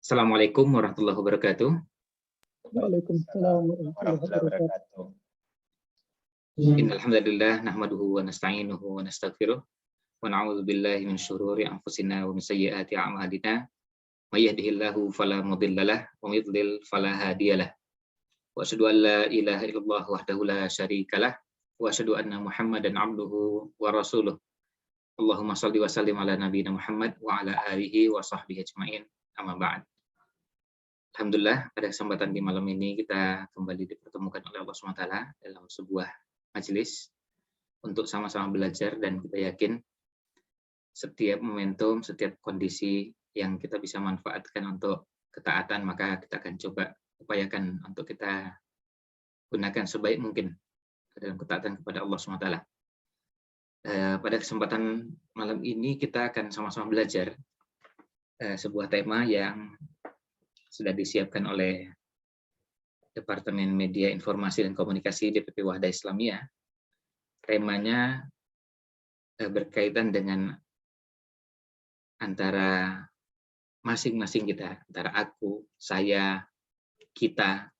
Assalamualaikum warahmatullahi wabarakatuh. Waalaikumsalam warahmatullahi warahmatullahi wabarakatuh. wabarakatuh. Innal hamdalillah nahmaduhu wa nasta'inuhu wa nastaghfiruh wa na'udzu billahi min syururi anfusina wa min sayyiati a'malina. May yahdihillahu fala mudhillalah wa may yudhlil fala hadiyalah. Wa asyhadu an la ilaha illallah wahdahu la syarikalah wa asyhadu anna Muhammadan 'abduhu wa rasuluh. Allahumma shalli wa sallim ala nabiyyina Muhammad wa ala alihi wa sahbihi ajmain. Amma ba'd. Alhamdulillah, pada kesempatan di malam ini kita kembali dipertemukan oleh Allah SWT dalam sebuah majelis untuk sama-sama belajar, dan kita yakin setiap momentum, setiap kondisi yang kita bisa manfaatkan untuk ketaatan, maka kita akan coba upayakan untuk kita gunakan sebaik mungkin dalam ketaatan kepada Allah SWT. Pada kesempatan malam ini kita akan sama-sama belajar sebuah tema yang sudah disiapkan oleh Departemen Media Informasi dan Komunikasi DPP Wahda Islamiyah. Temanya berkaitan dengan antara masing-masing kita, antara aku, saya, kita,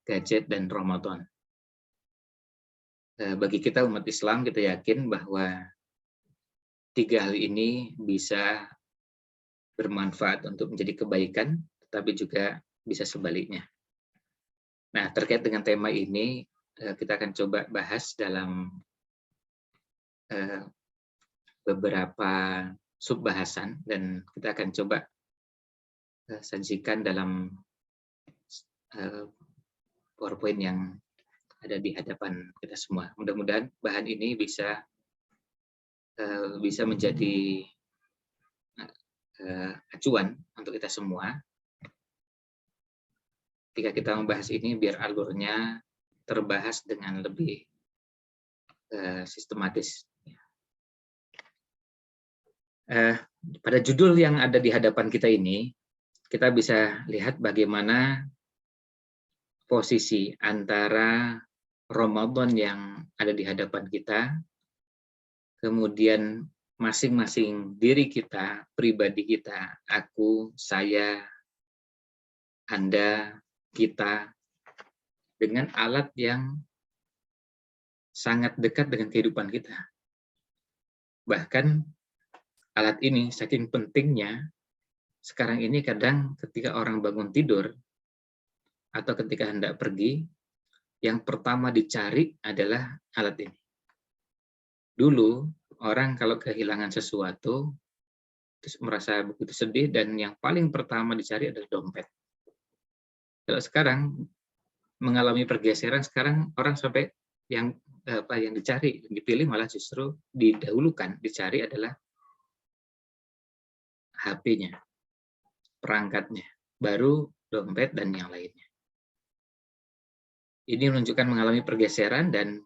gadget, dan Ramadan. Bagi kita umat Islam, kita yakin bahwa tiga hal ini bisa bermanfaat untuk menjadi kebaikan, tetapi juga bisa sebaliknya. Nah, terkait dengan tema ini, kita akan coba bahas dalam beberapa subbahasan, dan kita akan coba sajikan dalam PowerPoint yang ada di hadapan kita semua. Mudah-mudahan bahan ini bisa menjadi acuan untuk kita semua ketika kita membahas ini, biar alurnya terbahas dengan lebih sistematis. Pada judul yang ada di hadapan kita ini, kita bisa lihat bagaimana posisi antara Ramadan yang ada di hadapan kita, kemudian masing-masing diri kita, pribadi kita, aku, saya, Anda, kita, dengan alat yang sangat dekat dengan kehidupan kita. Bahkan alat ini saking pentingnya, sekarang ini kadang ketika orang bangun tidur atau ketika hendak pergi, yang pertama dicari adalah alat ini. Dulu orang kalau kehilangan sesuatu terus merasa begitu sedih, dan yang paling pertama dicari adalah dompet. Kalau sekarang mengalami pergeseran, sekarang orang sampai yang dicari, yang dipilih malah justru didahulukan, dicari adalah HP-nya, perangkatnya, baru dompet dan yang lainnya. Ini menunjukkan mengalami pergeseran, dan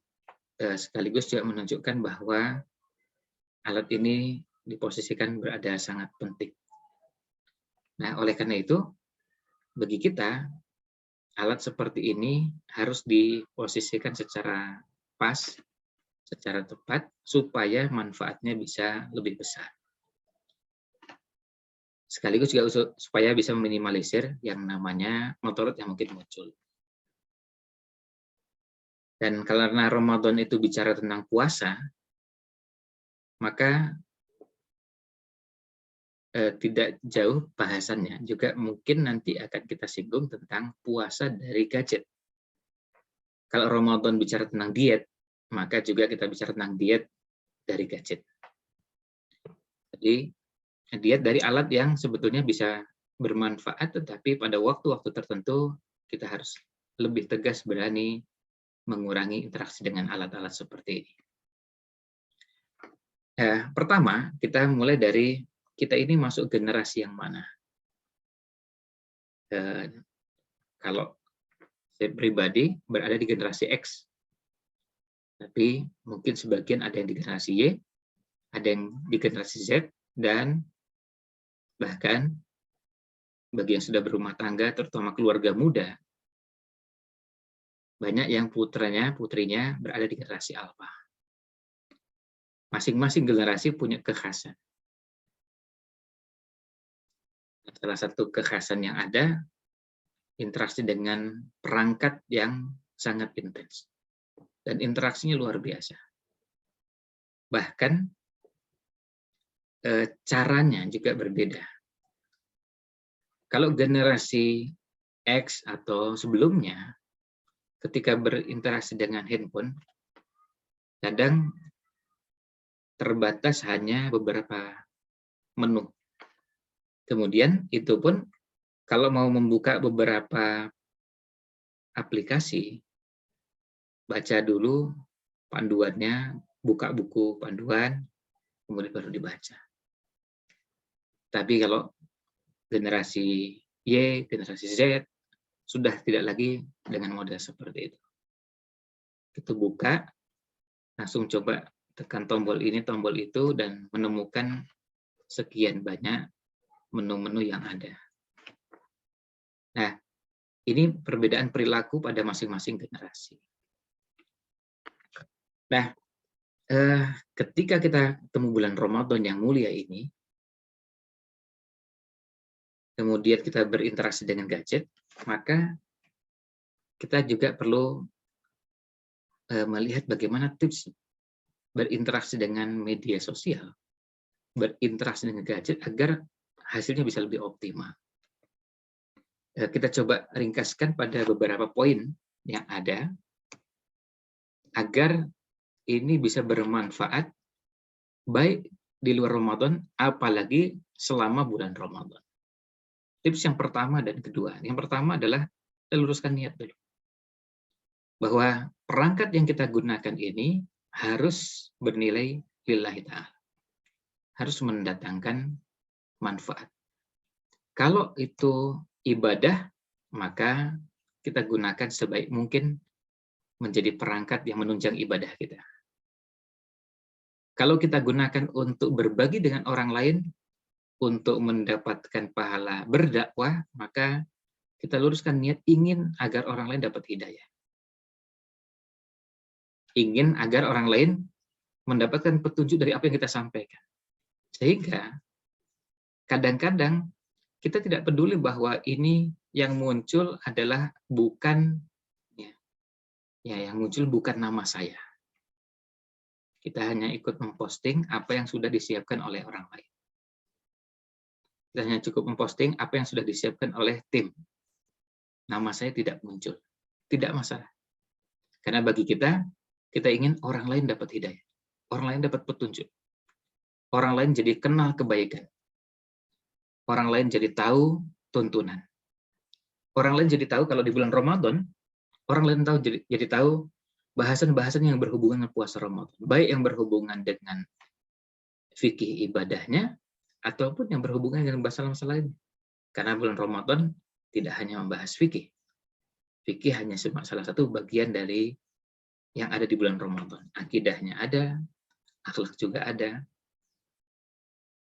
sekaligus juga menunjukkan bahwa alat ini diposisikan berada sangat penting. Nah, oleh karena itu, bagi kita, alat seperti ini harus diposisikan secara pas, secara tepat, supaya manfaatnya bisa lebih besar. Sekaligus juga supaya bisa meminimalisir yang namanya mudarat yang mungkin muncul. Dan karena Ramadan itu bicara tentang puasa, maka tidak jauh bahasannya juga mungkin nanti akan kita singgung tentang puasa dari gadget. Kalau Ramadan bicara tentang diet, maka juga kita bicara tentang diet dari gadget. Jadi diet dari alat yang sebetulnya bisa bermanfaat, tetapi pada waktu-waktu tertentu kita harus lebih tegas berani mengurangi interaksi dengan alat-alat seperti ini. Pertama, kita mulai dari kita ini masuk generasi yang mana. Kalau saya pribadi berada di generasi X, tapi mungkin sebagian ada yang di generasi Y, ada yang di generasi Z, dan bahkan bagi yang sudah berumah tangga, terutama keluarga muda, banyak yang putrinya berada di generasi Alpha. Masing-masing generasi punya kekhasan. Salah satu kekhasan yang ada, interaksi dengan perangkat yang sangat intens. Dan interaksinya luar biasa. Bahkan caranya juga berbeda. Kalau generasi X atau sebelumnya, ketika berinteraksi dengan handphone, kadang terbatas hanya beberapa menu. Kemudian itu pun kalau mau membuka beberapa aplikasi, baca dulu panduannya, buka buku panduan, kemudian baru dibaca. Tapi kalau generasi Y, generasi Z, sudah tidak lagi dengan model seperti itu. Kita buka, langsung coba tekan tombol ini, tombol itu, dan menemukan sekian banyak menu-menu yang ada. Nah, ini perbedaan perilaku pada masing-masing generasi. Nah, ketika kita ketemu bulan Ramadan yang mulia ini, kemudian kita berinteraksi dengan gadget, maka kita juga perlu melihat bagaimana tips berinteraksi dengan media sosial, berinteraksi dengan gadget agar hasilnya bisa lebih optimal. Kita coba ringkaskan pada beberapa poin yang ada agar ini bisa bermanfaat baik di luar Ramadan, apalagi selama bulan Ramadan. Tips yang pertama dan kedua. Yang pertama adalah kita luruskan niat dulu. Bahwa perangkat yang kita gunakan ini harus bernilai lillahi ta'ala. Harus mendatangkan manfaat. Kalau itu ibadah, maka kita gunakan sebaik mungkin menjadi perangkat yang menunjang ibadah kita. Kalau kita gunakan untuk berbagi dengan orang lain, untuk mendapatkan pahala berdakwah, maka kita luruskan niat ingin agar orang lain dapat hidayah. Ingin agar orang lain mendapatkan petunjuk dari apa yang kita sampaikan. Sehingga kadang-kadang kita tidak peduli bahwa ini yang muncul adalah bukan yang muncul bukan nama saya. Kita hanya ikut memposting apa yang sudah disiapkan oleh orang lain. Kita hanya cukup memposting apa yang sudah disiapkan oleh tim. Nama saya tidak muncul. Tidak masalah. Karena bagi kita ingin orang lain dapat hidayah. Orang lain dapat petunjuk. Orang lain jadi kenal kebaikan. Orang lain jadi tahu tuntunan. Orang lain jadi tahu kalau di bulan Ramadan, orang lain jadi tahu bahasan-bahasan yang berhubungan dengan puasa Ramadan. Baik yang berhubungan dengan fikih ibadahnya, ataupun yang berhubungan dengan masalah-masalah lain. Karena bulan Ramadan tidak hanya membahas fikih. Fikih hanya salah satu bagian dari yang ada di bulan Ramadan. Akidahnya ada, akhlak juga ada.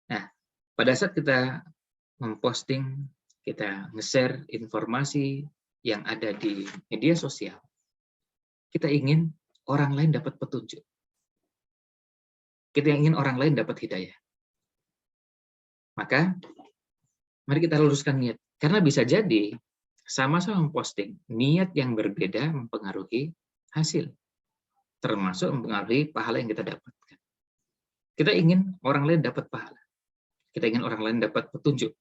Nah, pada saat kita memposting, kita nge-share informasi yang ada di media sosial, kita ingin orang lain dapat petunjuk. Kita ingin orang lain dapat hidayah. Maka, mari kita luruskan niat. Karena bisa jadi, sama-sama memposting, niat yang berbeda mempengaruhi hasil. Termasuk mempengaruhi pahala yang kita dapatkan. Kita ingin orang lain dapat pahala. Kita ingin orang lain dapat petunjuk.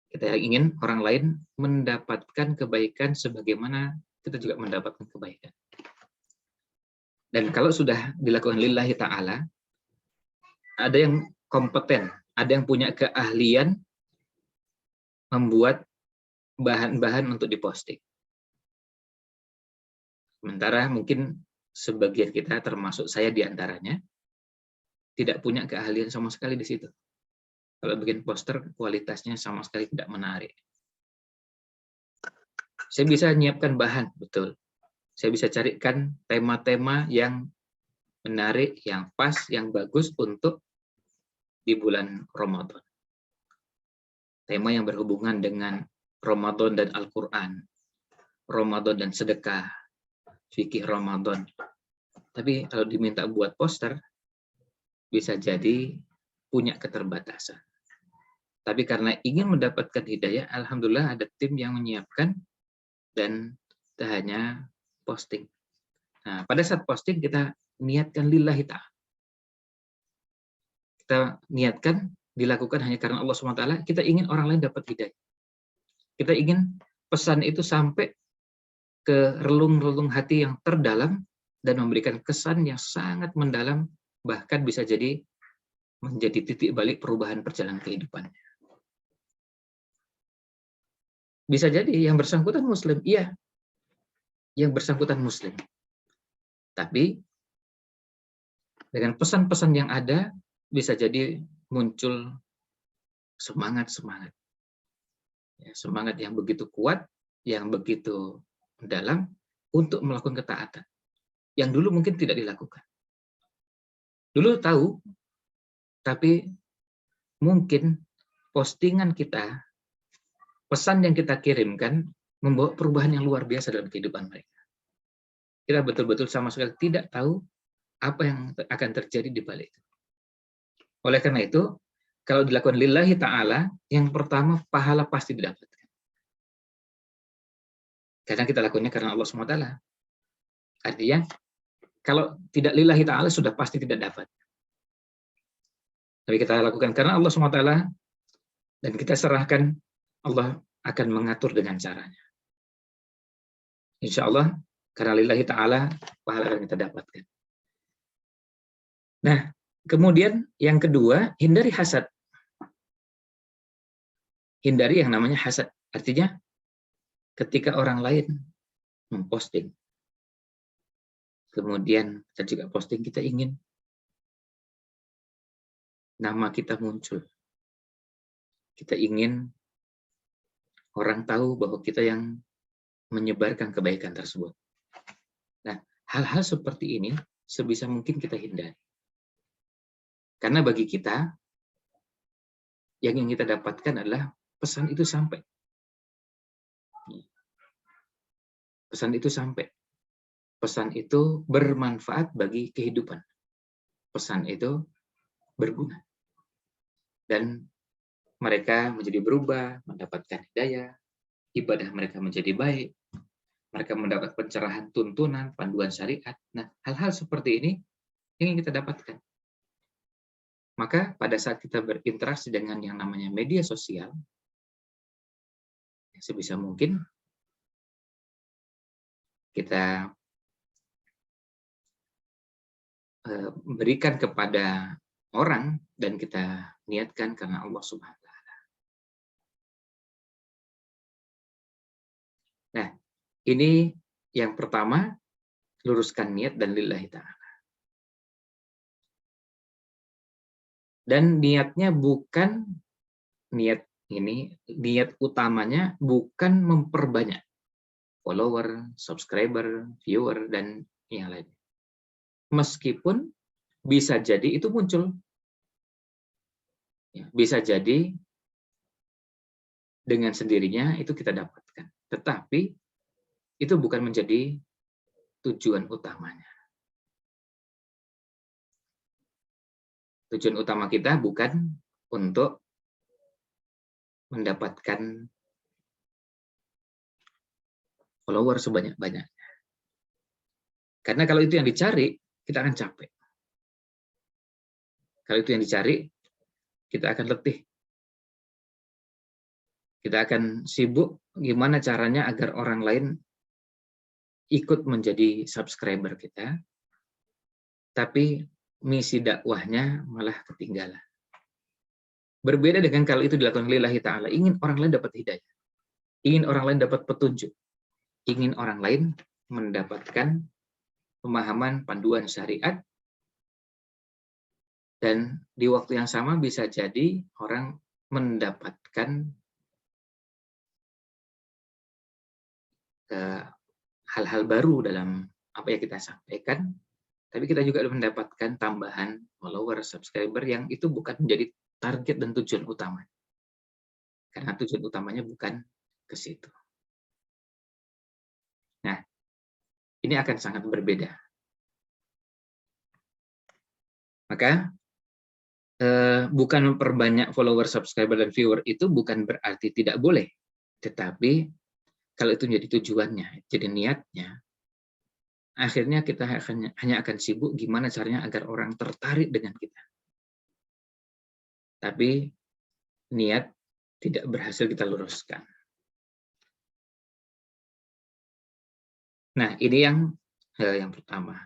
Kita ingin orang lain mendapatkan kebaikan sebagaimana kita juga mendapatkan kebaikan. Dan kalau sudah dilakukan lillahi ta'ala, ada yang kompeten, ada yang punya keahlian membuat bahan-bahan untuk diposting. Sementara mungkin sebagian kita, termasuk saya diantaranya, tidak punya keahlian sama sekali di situ. Kalau bikin poster, kualitasnya sama sekali tidak menarik. Saya bisa menyiapkan bahan, betul. Saya bisa carikan tema-tema yang menarik, yang pas, yang bagus untuk di bulan Ramadan. Tema yang berhubungan dengan Ramadan dan Al-Quran, Ramadan dan sedekah, fikih Ramadan. Tapi kalau diminta buat poster, bisa jadi punya keterbatasan. Tapi karena ingin mendapatkan hidayah, alhamdulillah ada tim yang menyiapkan dan kita hanya posting. Nah, pada saat posting kita niatkan lillahi ta'ala. Kita niatkan dilakukan hanya karena Allah SWT, kita ingin orang lain dapat hidayah. Kita ingin pesan itu sampai ke relung-relung hati yang terdalam dan memberikan kesan yang sangat mendalam, bahkan bisa jadi menjadi titik balik perubahan perjalanan kehidupan. Bisa jadi yang bersangkutan Muslim, iya, yang bersangkutan Muslim. Tapi dengan pesan-pesan yang ada, bisa jadi muncul semangat-semangat. Ya, semangat yang begitu kuat, yang begitu dalam untuk melakukan ketaatan. Yang dulu mungkin tidak dilakukan. Dulu tahu, tapi mungkin postingan kita, pesan yang kita kirimkan, membawa perubahan yang luar biasa dalam kehidupan mereka. Kita betul-betul sama sekali tidak tahu apa yang akan terjadi di balik itu. Oleh karena itu, kalau dilakukan lillahi ta'ala, yang pertama pahala pasti didapatkan. Karena kita lakukannya karena Allah SWT. Artinya, kalau tidak lillahi ta'ala sudah pasti tidak dapat. Tapi kita lakukan karena Allah SWT, dan kita serahkan, Allah akan mengatur dengan caranya. Insya Allah, karena lillahi ta'ala, pahala akan kita dapatkan. Nah, kemudian yang kedua, hindari hasad. Hindari yang namanya hasad. Artinya, ketika orang lain memposting, kemudian kita juga posting, kita ingin nama kita muncul. Kita ingin orang tahu bahwa kita yang menyebarkan kebaikan tersebut. Nah, hal-hal seperti ini sebisa mungkin kita hindari. Karena bagi kita, yang ingin kita dapatkan adalah pesan itu sampai. Pesan itu sampai. Pesan itu bermanfaat bagi kehidupan. Pesan itu berguna. Dan mereka menjadi berubah, mendapatkan hidayah, ibadah mereka menjadi baik, mereka mendapat pencerahan tuntunan, panduan syariat. Nah, hal-hal seperti ini ingin kita dapatkan. Maka pada saat kita berinteraksi dengan yang namanya media sosial, sebisa mungkin kita berikan kepada orang dan kita niatkan karena Allah Subhanahu wa Ta'ala. Nah, ini yang pertama, luruskan niat dan lillahi ta'ala. Dan niatnya bukan niat ini, niat utamanya bukan memperbanyak follower, subscriber, viewer, dan yang lain. Meskipun bisa jadi itu muncul. Bisa jadi dengan sendirinya itu kita dapatkan. Tetapi itu bukan menjadi tujuan utamanya. Tujuan utama kita bukan untuk mendapatkan follower sebanyak-banyaknya. Karena kalau itu yang dicari, kita akan capek. Kalau itu yang dicari, kita akan letih. Kita akan sibuk gimana caranya agar orang lain ikut menjadi subscriber kita, tapi misi dakwahnya malah ketinggalan. Berbeda dengan kalau itu dilakukan lillahi ta'ala, ingin orang lain dapat hidayah, ingin orang lain dapat petunjuk, ingin orang lain mendapatkan pemahaman panduan syariat, dan di waktu yang sama bisa jadi orang mendapatkan hal-hal baru dalam apa yang kita sampaikan, tapi kita juga mendapatkan tambahan follower, subscriber yang itu bukan menjadi target dan tujuan utama. Karena tujuan utamanya bukan ke situ. Nah, ini akan sangat berbeda. Maka bukan memperbanyak follower, subscriber, dan viewer itu bukan berarti tidak boleh. Tetapi kalau itu menjadi tujuannya, jadi niatnya, akhirnya kita hanya akan sibuk gimana caranya agar orang tertarik dengan kita. Tapi niat tidak berhasil kita luruskan. Nah, ini yang pertama.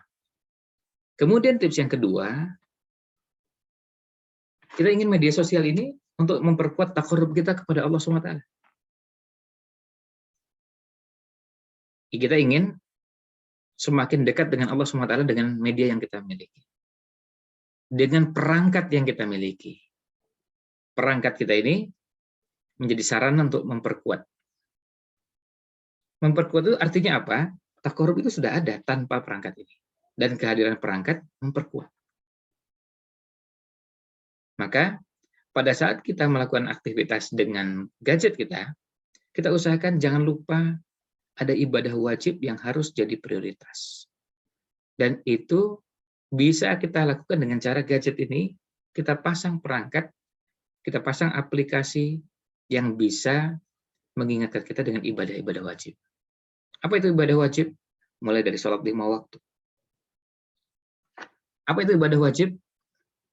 Kemudian tips yang kedua, kita ingin media sosial ini untuk memperkuat takarrub kita kepada Allah SWT. Kita ingin semakin dekat dengan Allah SWT dengan media yang kita miliki. Dengan perangkat yang kita miliki. Perangkat kita ini menjadi sarana untuk memperkuat. Memperkuat itu artinya apa? Takarrub itu sudah ada tanpa perangkat ini. Dan kehadiran perangkat memperkuat. Maka pada saat kita melakukan aktivitas dengan gadget kita usahakan jangan lupa ada ibadah wajib yang harus jadi prioritas. Dan itu bisa kita lakukan dengan cara gadget ini, kita pasang perangkat, kita pasang aplikasi yang bisa mengingatkan kita dengan ibadah-ibadah wajib. Apa itu ibadah wajib? Mulai dari sholat 5 waktu. Apa itu ibadah wajib?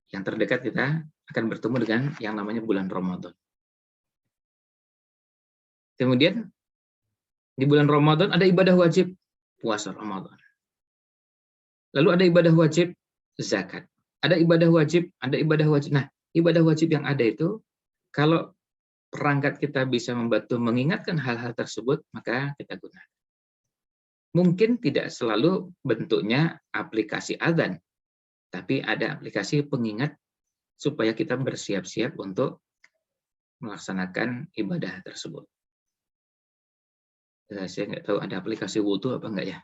Yang terdekat kita akan bertemu dengan yang namanya bulan Ramadan. Kemudian di bulan Ramadan ada ibadah wajib puasa Ramadan. Lalu ada ibadah wajib zakat. Ada ibadah wajib, ada ibadah wajib. Nah, ibadah wajib yang ada itu kalau perangkat kita bisa membantu mengingatkan hal-hal tersebut, maka kita gunakan. Mungkin tidak selalu bentuknya aplikasi adzan, tapi ada aplikasi pengingat supaya kita bersiap-siap untuk melaksanakan ibadah tersebut. Saya nggak tahu ada aplikasi wudhu apa enggak ya.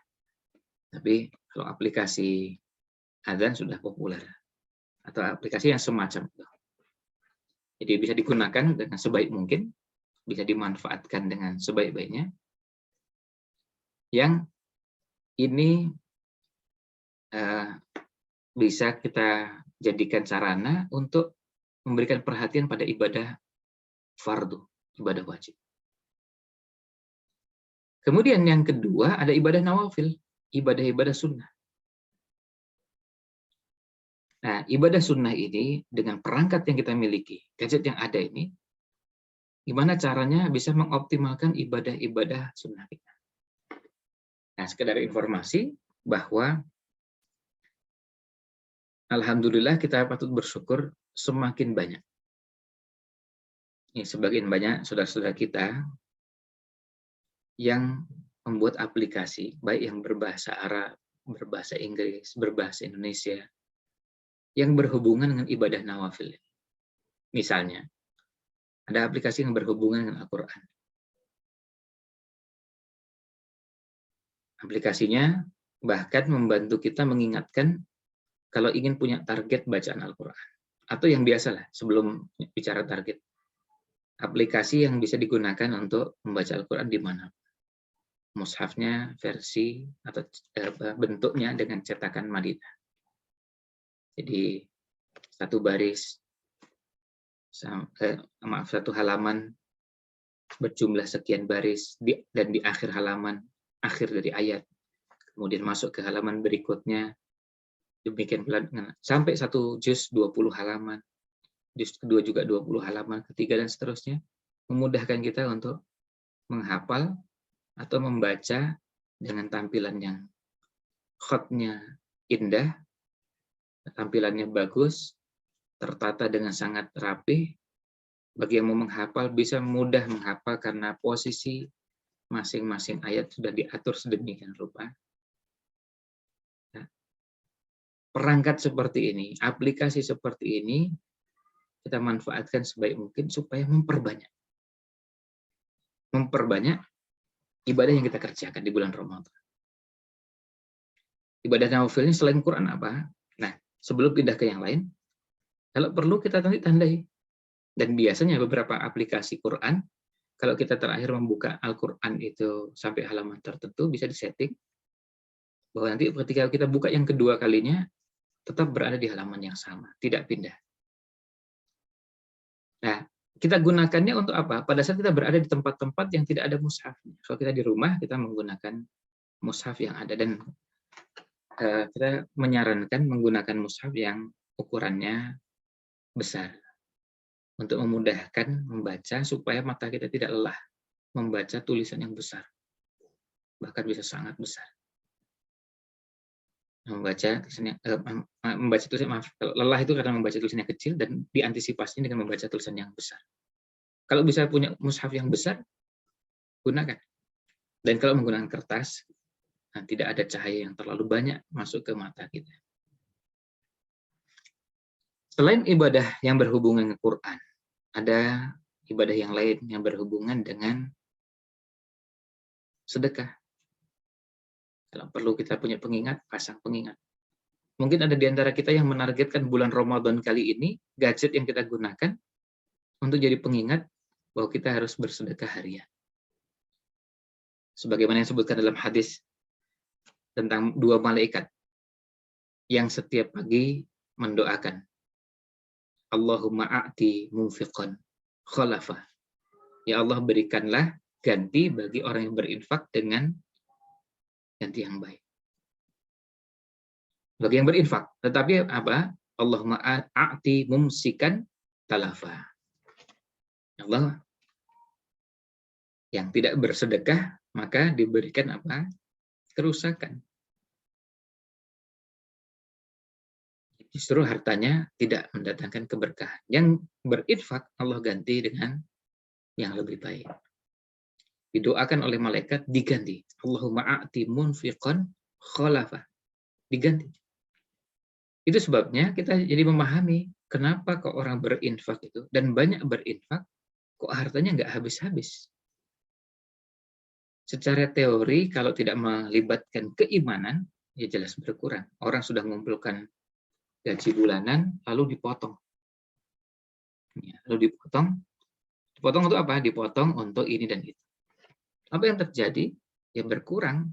Tapi kalau aplikasi adzan sudah populer. Atau aplikasi yang semacam itu. Jadi bisa digunakan dengan sebaik mungkin, bisa dimanfaatkan dengan sebaik-baiknya. Yang ini bisa kita jadikan sarana untuk memberikan perhatian pada ibadah fardu, ibadah wajib. Kemudian yang kedua ada ibadah nawafil, ibadah-ibadah sunnah. Nah, ibadah sunnah ini dengan perangkat yang kita miliki, gadget yang ada ini, gimana caranya bisa mengoptimalkan ibadah-ibadah sunnah kita. Nah, sekedar informasi bahwa alhamdulillah kita patut bersyukur semakin banyak. Ini sebagian banyak saudara-saudara kita yang membuat aplikasi, baik yang berbahasa Arab, berbahasa Inggris, berbahasa Indonesia, yang berhubungan dengan ibadah nawafil. Misalnya, ada aplikasi yang berhubungan dengan Al-Quran. Aplikasinya bahkan membantu kita mengingatkan kalau ingin punya target bacaan Al-Quran. Atau yang biasalah, sebelum bicara target. Aplikasi yang bisa digunakan untuk membaca Al-Quran di mana. Mushafnya, versi, atau bentuknya dengan cetakan Madinah. Jadi satu baris, satu halaman berjumlah sekian baris, dan di akhir halaman, akhir dari ayat, kemudian masuk ke halaman berikutnya, demikian pula sampai satu juz 20 halaman, juz kedua juga 20 halaman, ketiga dan seterusnya, memudahkan kita untuk menghafal atau membaca dengan tampilan yang khotnya indah, tampilannya bagus, tertata dengan sangat rapi. Bagi yang mau menghafal bisa mudah menghafal karena posisi masing-masing ayat sudah diatur sedemikian rupa. Nah, perangkat seperti ini, aplikasi seperti ini kita manfaatkan sebaik mungkin supaya memperbanyak ibadah yang kita kerjakan di bulan Ramadan. Ibadah nawafil ini selain Quran apa? Nah, sebelum pindah ke yang lain, kalau perlu kita tandai. Dan biasanya beberapa aplikasi Quran, kalau kita terakhir membuka Al-Quran itu sampai halaman tertentu, bisa disetting bahwa nanti ketika kita buka yang kedua kalinya, tetap berada di halaman yang sama, tidak pindah. Nah, kita gunakannya untuk apa? Pada saat kita berada di tempat-tempat yang tidak ada mushaf. Kalau kita di rumah, kita menggunakan mushaf yang ada, dan kita menyarankan menggunakan mushaf yang ukurannya besar untuk memudahkan membaca supaya mata kita tidak lelah membaca tulisan yang besar, bahkan bisa sangat besar. Membaca tulisan, maaf, lelah itu karena membaca tulisan yang kecil dan diantisipasinya dengan membaca tulisan yang besar. Kalau bisa punya mushaf yang besar, gunakan. Dan kalau menggunakan kertas, tidak ada cahaya yang terlalu banyak masuk ke mata kita. Selain ibadah yang berhubungan dengan Quran, ada ibadah yang lain yang berhubungan dengan sedekah. Kalau perlu kita punya pengingat, pasang pengingat. Mungkin ada di antara kita yang menargetkan bulan Ramadan kali ini, gadget yang kita gunakan untuk jadi pengingat bahwa kita harus bersedekah harian. Sebagaimana yang disebutkan dalam hadis tentang dua malaikat yang setiap pagi mendoakan, Allahumma a'ti munfiqan khalafah. Ya Allah, berikanlah ganti bagi orang yang berinfak dengan ganti yang baik. Bagi yang berinfak, tetapi apa? Allahumma a'ti mumsikan talafa. Allah yang tidak bersedekah maka diberikan apa? Kerusakan. Justru hartanya tidak mendatangkan keberkahan. Yang berinfak Allah ganti dengan yang lebih baik. Didoakan oleh malaikat diganti. Allahumma a'ti munfiqan khalafa. Diganti. Itu sebabnya kita jadi memahami kenapa kok orang berinfak itu, dan banyak berinfak, kok hartanya nggak habis-habis. Secara teori, kalau tidak melibatkan keimanan, ya jelas berkurang. Orang sudah mengumpulkan gaji bulanan, lalu dipotong. Ya, lalu dipotong. Dipotong untuk apa? Dipotong untuk ini dan itu. Apa yang terjadi? Ya berkurang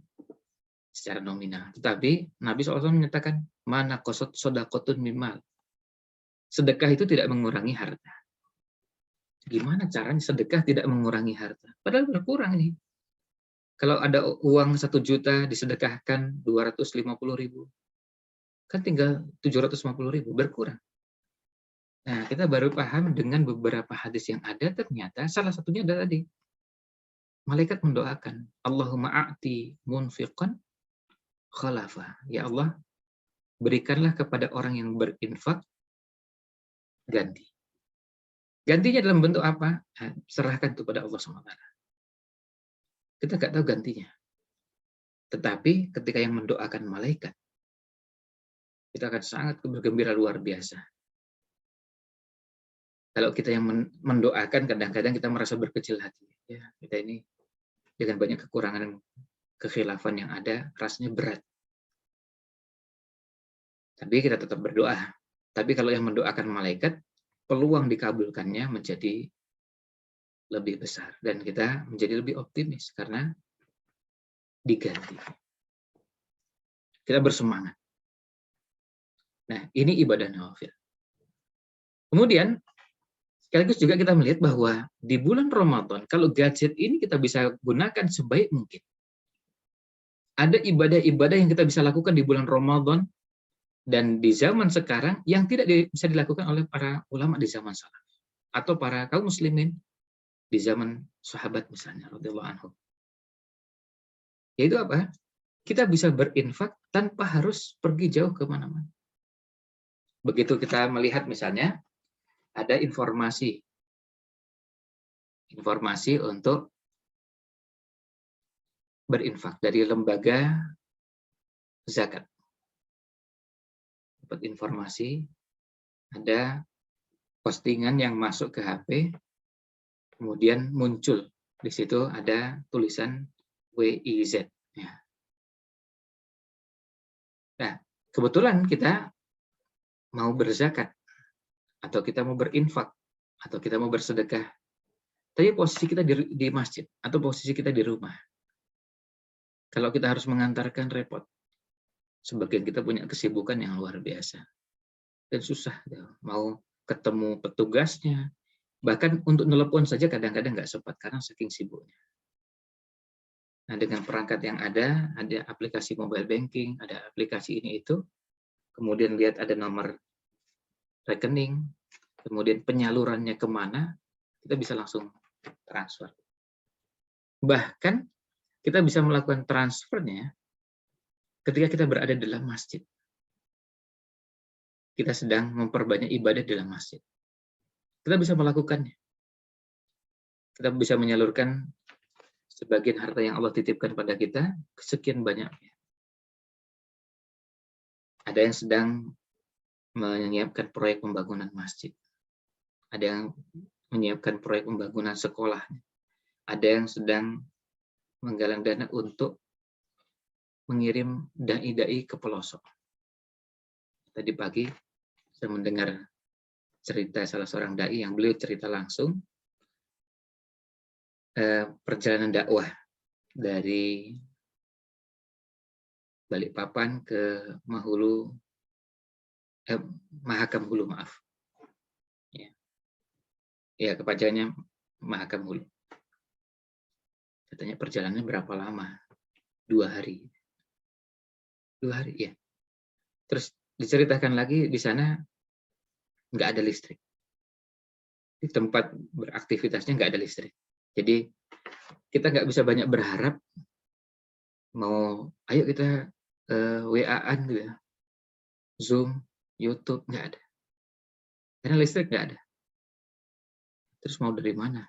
secara nominal. Tetapi Nabi SAW menyatakan, mana kosot sodakotun mimal. Sedekah itu tidak mengurangi harta. Gimana caranya sedekah tidak mengurangi harta? Padahal berkurang nih. Kalau ada uang 1 juta disedekahkan 250.000, kan tinggal 750.000, berkurang. Nah, kita baru paham dengan beberapa hadis yang ada, ternyata salah satunya adalah tadi. Malaikat mendoakan, Allahumma a'ti munfiqan khalafa. Ya Allah, berikanlah kepada orang yang berinfak ganti. Gantinya dalam bentuk apa? Serahkan kepada Allah SWT. Kita nggak tahu gantinya. Tetapi ketika yang mendoakan malaikat, kita akan sangat bergembira luar biasa. Kalau kita yang mendoakan, kadang-kadang kita merasa berkecil hati. Ya, kita ini dengan banyak kekurangan, kekhilafan yang ada, rasanya berat. Tapi kita tetap berdoa. Tapi kalau yang mendoakan malaikat, peluang dikabulkannya menjadi lebih besar. Dan kita menjadi lebih optimis karena diganti. Kita bersemangat. Nah, ini ibadah nawafil. Kemudian, sekaligus juga kita melihat bahwa di bulan Ramadan, kalau gadget ini kita bisa gunakan sebaik mungkin. Ada ibadah-ibadah yang kita bisa lakukan di bulan Ramadan dan di zaman sekarang yang tidak bisa dilakukan oleh para ulama di zaman salaf atau para kaum muslimin di zaman sahabat misalnya radhiyallahu anhum. Yaitu apa? Kita bisa berinfak tanpa harus pergi jauh ke mana-mana. Begitu kita melihat misalnya ada informasi untuk berinfak dari lembaga zakat. Dapat informasi, ada postingan yang masuk ke HP, kemudian muncul di situ ada tulisan WIZ. Ya. Nah, kebetulan kita mau berzakat, atau kita mau berinfak, atau kita mau bersedekah, tapi posisi kita di masjid, atau posisi kita di rumah. Kalau kita harus mengantarkan, repot. Sebagian kita punya kesibukan yang luar biasa. Dan susah. Mau ketemu petugasnya, Bahkan untuk telepon saja kadang-kadang nggak sempat karena saking sibuknya. Nah, dengan perangkat yang ada aplikasi mobile banking, ada aplikasi ini itu, kemudian lihat ada nomor rekening, kemudian penyalurannya kemana, kita bisa langsung transfer. Bahkan kita bisa melakukan transfernya ketika kita berada dalam masjid. Kita sedang memperbanyak ibadah dalam masjid. Kita bisa melakukannya. Kita bisa menyalurkan sebagian harta yang Allah titipkan pada kita, sekian banyaknya. Ada yang sedang menyiapkan proyek pembangunan masjid. Ada yang menyiapkan proyek pembangunan sekolah. Ada yang sedang menggalang dana untuk mengirim dai-dai ke pelosok. Tadi pagi saya mendengar cerita salah seorang dai yang beliau cerita langsung perjalanan dakwah dari Balikpapan ke Mahakam Hulu, maaf. Ya, kepanjangannya Mahakam Hulu. Katanya perjalanannya berapa lama? 2 hari. 2 hari, ya. Terus diceritakan lagi di sana nggak ada listrik. Di tempat beraktivitasnya nggak ada listrik. Jadi kita nggak bisa banyak berharap mau ayo kita WA-an gitu ya. Zoom, YouTube, nggak ada. Karena listrik nggak ada. Terus mau dari mana?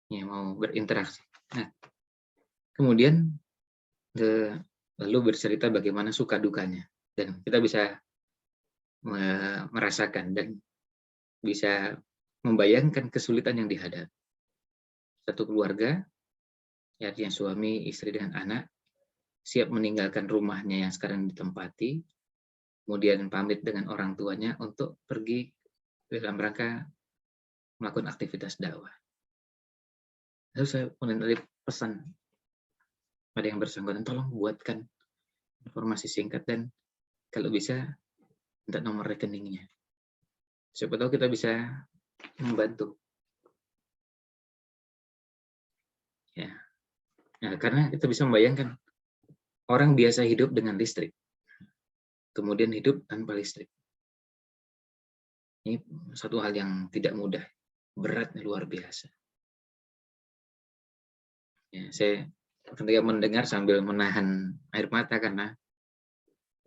Ya, mau berinteraksi. Nah, kemudian lalu bercerita bagaimana suka dukanya. Dan kita bisa merasakan dan bisa membayangkan kesulitan yang dihadapi. Satu keluarga, artinya suami, istri, dan anak, siap meninggalkan rumahnya yang sekarang ditempati, kemudian pamit dengan orang tuanya untuk pergi dalam rangka melakukan aktivitas dakwah. Lalu saya menulis pesan pada yang bersangkutan, tolong buatkan informasi singkat dan kalau bisa minta nomor rekeningnya. Siapa tahu kita bisa membantu. Ya. Nah, karena kita bisa membayangkan orang biasa hidup dengan listrik, kemudian hidup tanpa listrik. Ini satu hal yang tidak mudah, berat, luar biasa. Ya, saya ketika mendengar sambil menahan air mata karena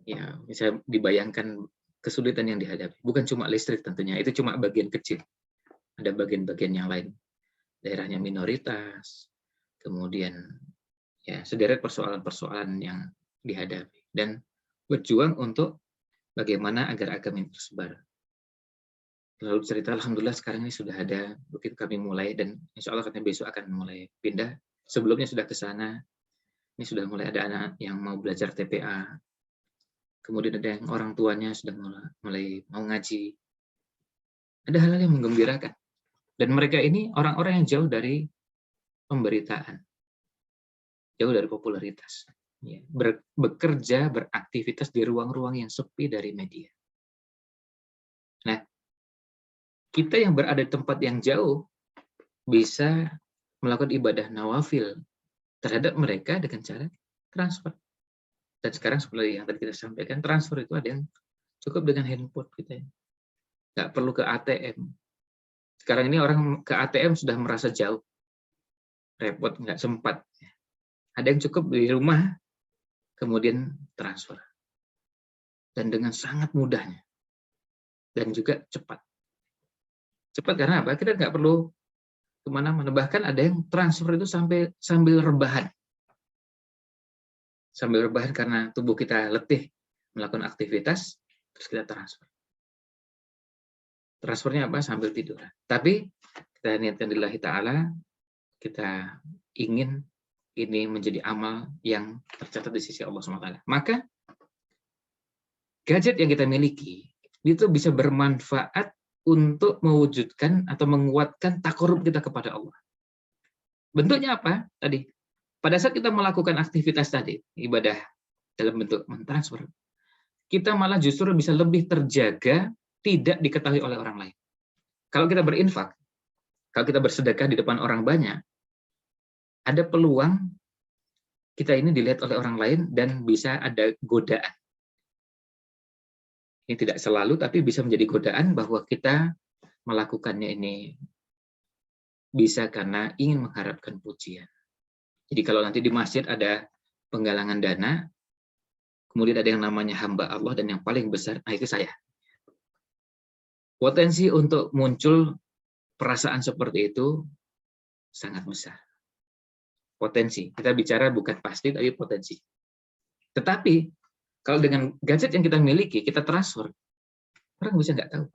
ya bisa dibayangkan kesulitan yang dihadapi. Bukan cuma listrik tentunya, itu cuma bagian kecil. Ada bagian-bagian yang lain. Daerahnya minoritas, kemudian ya sederet persoalan-persoalan yang dihadapi dan berjuang untuk bagaimana agar agama ini tersebar. Lalu cerita, alhamdulillah sekarang ini sudah ada, begitu kami mulai dan insya Allah katanya besok akan mulai pindah. Sebelumnya sudah ke sana, ini sudah mulai ada anak yang mau belajar TPA, kemudian ada yang orang tuanya sudah mulai mau ngaji. Ada hal-hal yang menggembirakan. Dan mereka ini orang-orang yang jauh dari pemberitaan, jauh dari popularitas. Ya, bekerja, beraktivitas di ruang-ruang yang sepi dari media. Nah, kita yang berada di tempat yang jauh bisa melakukan ibadah nawafil terhadap mereka dengan cara transfer. Dan sekarang seperti yang tadi kita sampaikan, transfer itu ada yang cukup dengan handphone kita. Nggak perlu ke ATM. Sekarang ini orang ke ATM sudah merasa jauh, repot, nggak sempat. Ada yang cukup di rumah, kemudian transfer. Dan dengan sangat mudahnya. Dan juga cepat. Cepat karena apa? Kita nggak perlu kemana-mana. Bahkan ada yang transfer itu sambil rebahan. Sambil rebahan karena tubuh kita letih melakukan aktivitas, terus kita transfer. Transfernya apa? Sambil tidur. Tapi kita niatkan lillahi ta'ala, kita ingin ini menjadi amal yang tercatat di sisi Allah SWT. Maka gadget yang kita miliki itu bisa bermanfaat untuk mewujudkan atau menguatkan takarub kita kepada Allah. Bentuknya apa? Tadi, pada saat kita melakukan aktivitas tadi, ibadah dalam bentuk mentransfer, kita malah justru bisa lebih terjaga, tidak diketahui oleh orang lain. Kalau kita berinfak, kalau kita bersedekah di depan orang banyak, ada peluang kita ini dilihat oleh orang lain dan bisa ada godaan. Ini tidak selalu, tapi bisa menjadi godaan bahwa kita melakukannya ini bisa karena ingin mengharapkan pujian. Jadi kalau nanti di masjid ada penggalangan dana, kemudian ada yang namanya hamba Allah dan yang paling besar, nah itu saya. Potensi untuk muncul perasaan seperti itu sangat besar. Potensi. Kita bicara bukan pasti, tapi potensi. Tetapi kalau dengan gadget yang kita miliki, kita transfer, orang bisa nggak tahu.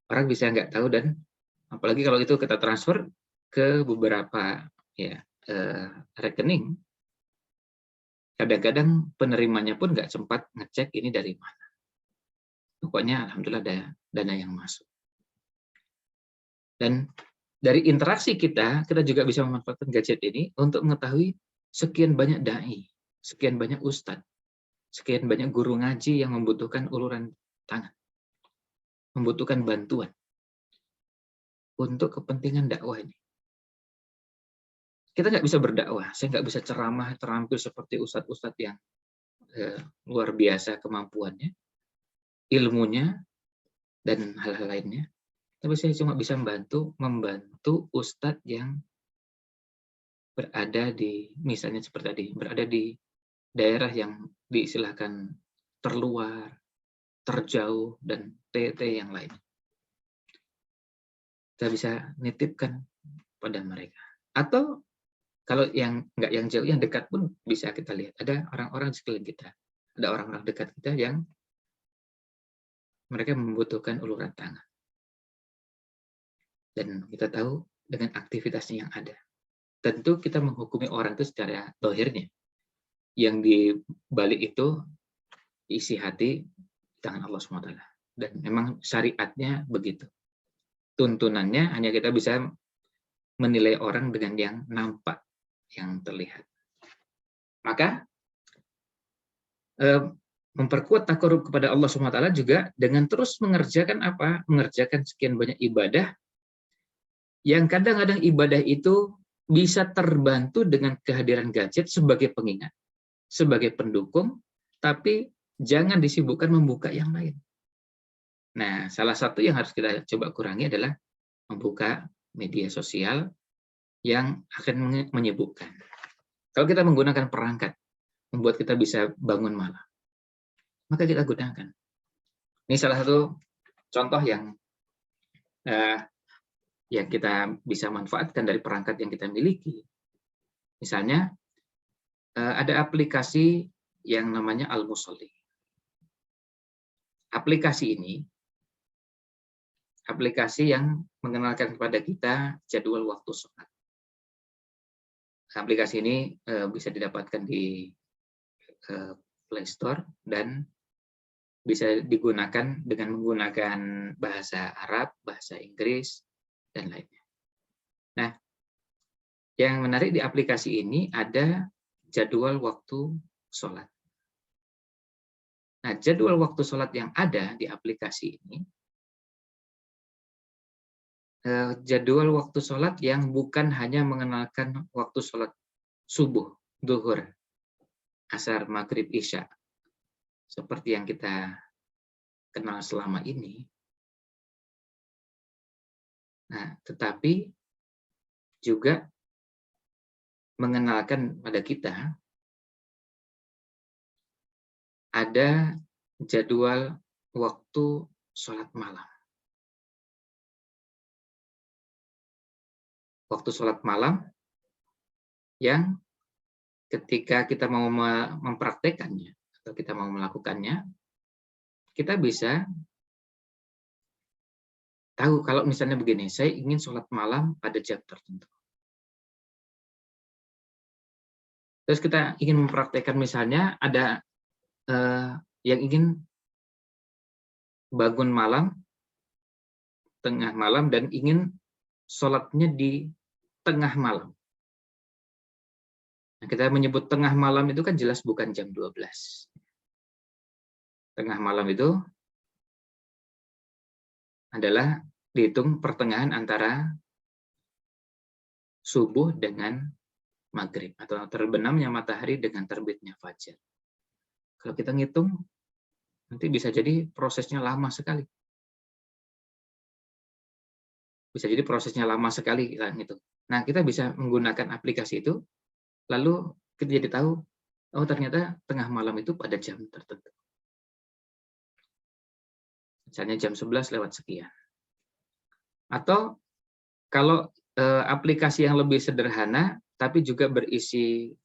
Orang bisa nggak tahu, dan apalagi kalau itu kita transfer ke beberapa rekening, kadang-kadang penerimanya pun nggak sempat ngecek ini dari mana. Pokoknya alhamdulillah ada dana yang masuk. Dan dari interaksi kita juga bisa memanfaatkan gadget ini untuk mengetahui sekian banyak dai, sekian banyak ustadz, sekian banyak guru ngaji yang membutuhkan uluran tangan, membutuhkan bantuan untuk kepentingan dakwah ini. Kita nggak bisa berdakwah, saya nggak bisa ceramah terampil seperti ustadz-ustadz yang luar biasa kemampuannya, ilmunya, dan hal-hal lainnya. Tapi saya cuma bisa membantu ustadz yang berada di, misalnya seperti tadi, berada di daerah yang diistilahkan terluar, terjauh, dan TT yang lain. Kita bisa nitipkan pada mereka. Atau kalau yang nggak yang jauh, yang dekat pun bisa kita lihat. Ada orang-orang di sekeliling kita. Ada orang-orang dekat kita yang mereka membutuhkan uluran tangan. Dan kita tahu dengan aktivitasnya yang ada. Tentu kita menghukumi orang itu secara dohirnya. Yang di balik itu isi hati tangan Allah SWT. Dan memang syariatnya begitu. Tuntunannya hanya kita bisa menilai orang dengan yang nampak, yang terlihat. Maka memperkuat takarub kepada Allah SWT juga dengan terus mengerjakan apa? Mengerjakan sekian banyak ibadah, yang kadang-kadang ibadah itu bisa terbantu dengan kehadiran gadget sebagai pengingat, sebagai pendukung, tapi jangan disibukkan membuka yang lain. Nah, salah satu yang harus kita coba kurangi adalah membuka media sosial yang akan menyibukkan. Kalau kita menggunakan perangkat membuat kita bisa bangun malam, maka kita gunakan. Ini salah satu contoh yang kita bisa manfaatkan dari perangkat yang kita miliki. Misalnya, ada aplikasi yang namanya Al-Musolli. Aplikasi ini, aplikasi yang mengenalkan kepada kita jadwal waktu sholat. Aplikasi ini bisa didapatkan di Play Store dan bisa digunakan dengan menggunakan bahasa Arab, bahasa Inggris, dan lainnya. Nah, yang menarik di aplikasi ini ada jadwal waktu sholat. Nah, jadwal waktu sholat yang ada di aplikasi ini, jadwal waktu sholat yang bukan hanya mengenalkan waktu sholat subuh, duhur, asar, maghrib, isya, seperti yang kita kenal selama ini. Nah, tetapi juga mengenalkan pada kita ada jadwal waktu sholat malam. Waktu sholat malam yang ketika kita mau mempraktekannya atau kita mau melakukannya, kita bisa tahu kalau misalnya begini, saya ingin sholat malam pada jam tertentu. Terus kita ingin mempraktekkan, misalnya ada yang ingin bangun malam, tengah malam, dan ingin sholatnya di tengah malam. Nah, kita menyebut tengah malam itu kan jelas bukan jam 12. Tengah malam itu adalah dihitung pertengahan antara subuh dengan maghrib, atau terbenamnya matahari dengan terbitnya fajar. Kalau kita ngitung, nanti bisa jadi prosesnya lama sekali. Bisa jadi prosesnya lama sekali kita ngitung. Nah, kita bisa menggunakan aplikasi itu, lalu kita jadi tahu, oh ternyata tengah malam itu pada jam tertentu. Misalnya jam 11 lewat sekian. Atau kalau aplikasi yang lebih sederhana, tapi juga berisi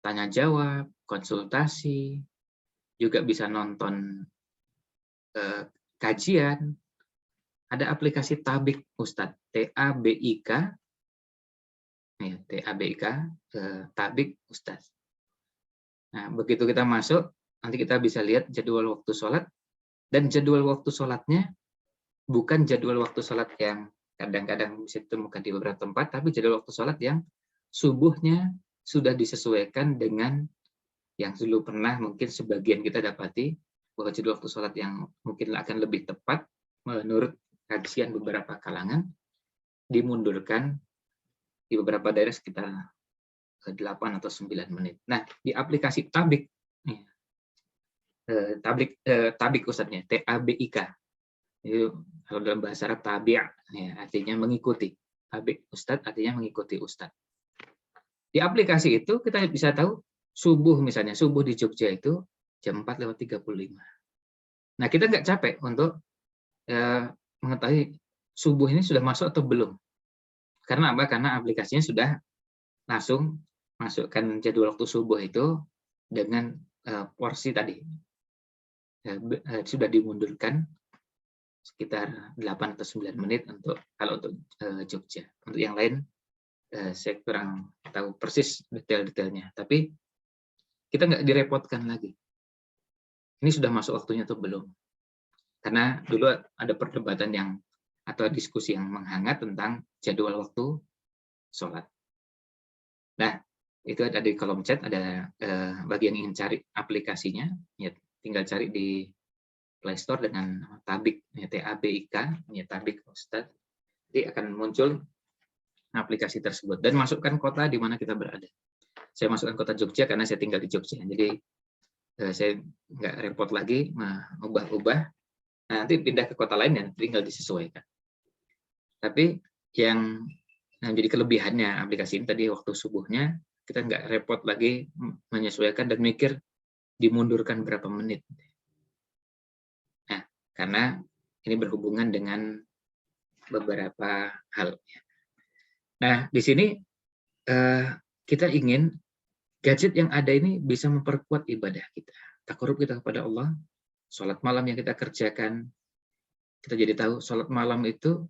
tanya jawab, konsultasi, juga bisa nonton kajian. Ada aplikasi Tabik Ustadz, T-A-B-I-K, ya, T-A-B-I-K, Tabik Ustadz. Nah, begitu kita masuk, nanti kita bisa lihat jadwal waktu sholat, dan jadwal waktu sholatnya bukan jadwal waktu sholat yang kadang-kadang bisa ditemukan di beberapa tempat, tapi jadwal waktu sholat yang subuhnya sudah disesuaikan dengan yang dulu pernah mungkin sebagian kita dapati, bahwa jadwal waktu sholat yang mungkin akan lebih tepat menurut kajian beberapa kalangan dimundurkan di beberapa daerah sekitar 8 atau 9 menit. Nah, di aplikasi Tabik, Tabik Ustadznya, T-A-B-I-K. Itu kalau dalam bahasa Arab tabi', ya, artinya mengikuti. Tabik Ustadz artinya mengikuti Ustadz. Di aplikasi itu kita bisa tahu subuh, misalnya subuh di Jogja itu jam 4:35. Nah, kita nggak capek untuk mengetahui subuh ini sudah masuk atau belum. Karena apa? Karena aplikasinya sudah langsung masukkan jadwal waktu subuh itu dengan porsi tadi. Sudah dimundurkan sekitar 8 atau 9 menit kalau untuk Jogja. Untuk yang lain saya kurang tahu persis detail-detailnya. Tapi kita nggak direpotkan lagi. Ini sudah masuk waktunya atau belum. Karena dulu ada perdebatan atau diskusi yang menghangat tentang jadwal waktu sholat. Nah, itu ada di kolom chat, ada bagi yang ingin cari aplikasinya, ya tinggal cari di Play Store dengan Tabik, ya, T-A-B-I-K, ya Tabik Ustadz. Jadi akan muncul aplikasi tersebut dan masukkan kota di mana kita berada. Saya masukkan kota Jogja karena saya tinggal di Jogja. Jadi saya nggak repot lagi mengubah-ubah. Nah, nanti pindah ke kota lain dan tinggal disesuaikan. Tapi yang jadi kelebihannya aplikasi ini tadi waktu subuhnya kita nggak repot lagi menyesuaikan dan mikir dimundurkan berapa menit. Nah, karena ini berhubungan dengan beberapa hal. Nah, di sini kita ingin gadget yang ada ini bisa memperkuat ibadah kita, takarub kita kepada Allah. Sholat malam yang kita kerjakan, kita jadi tahu sholat malam itu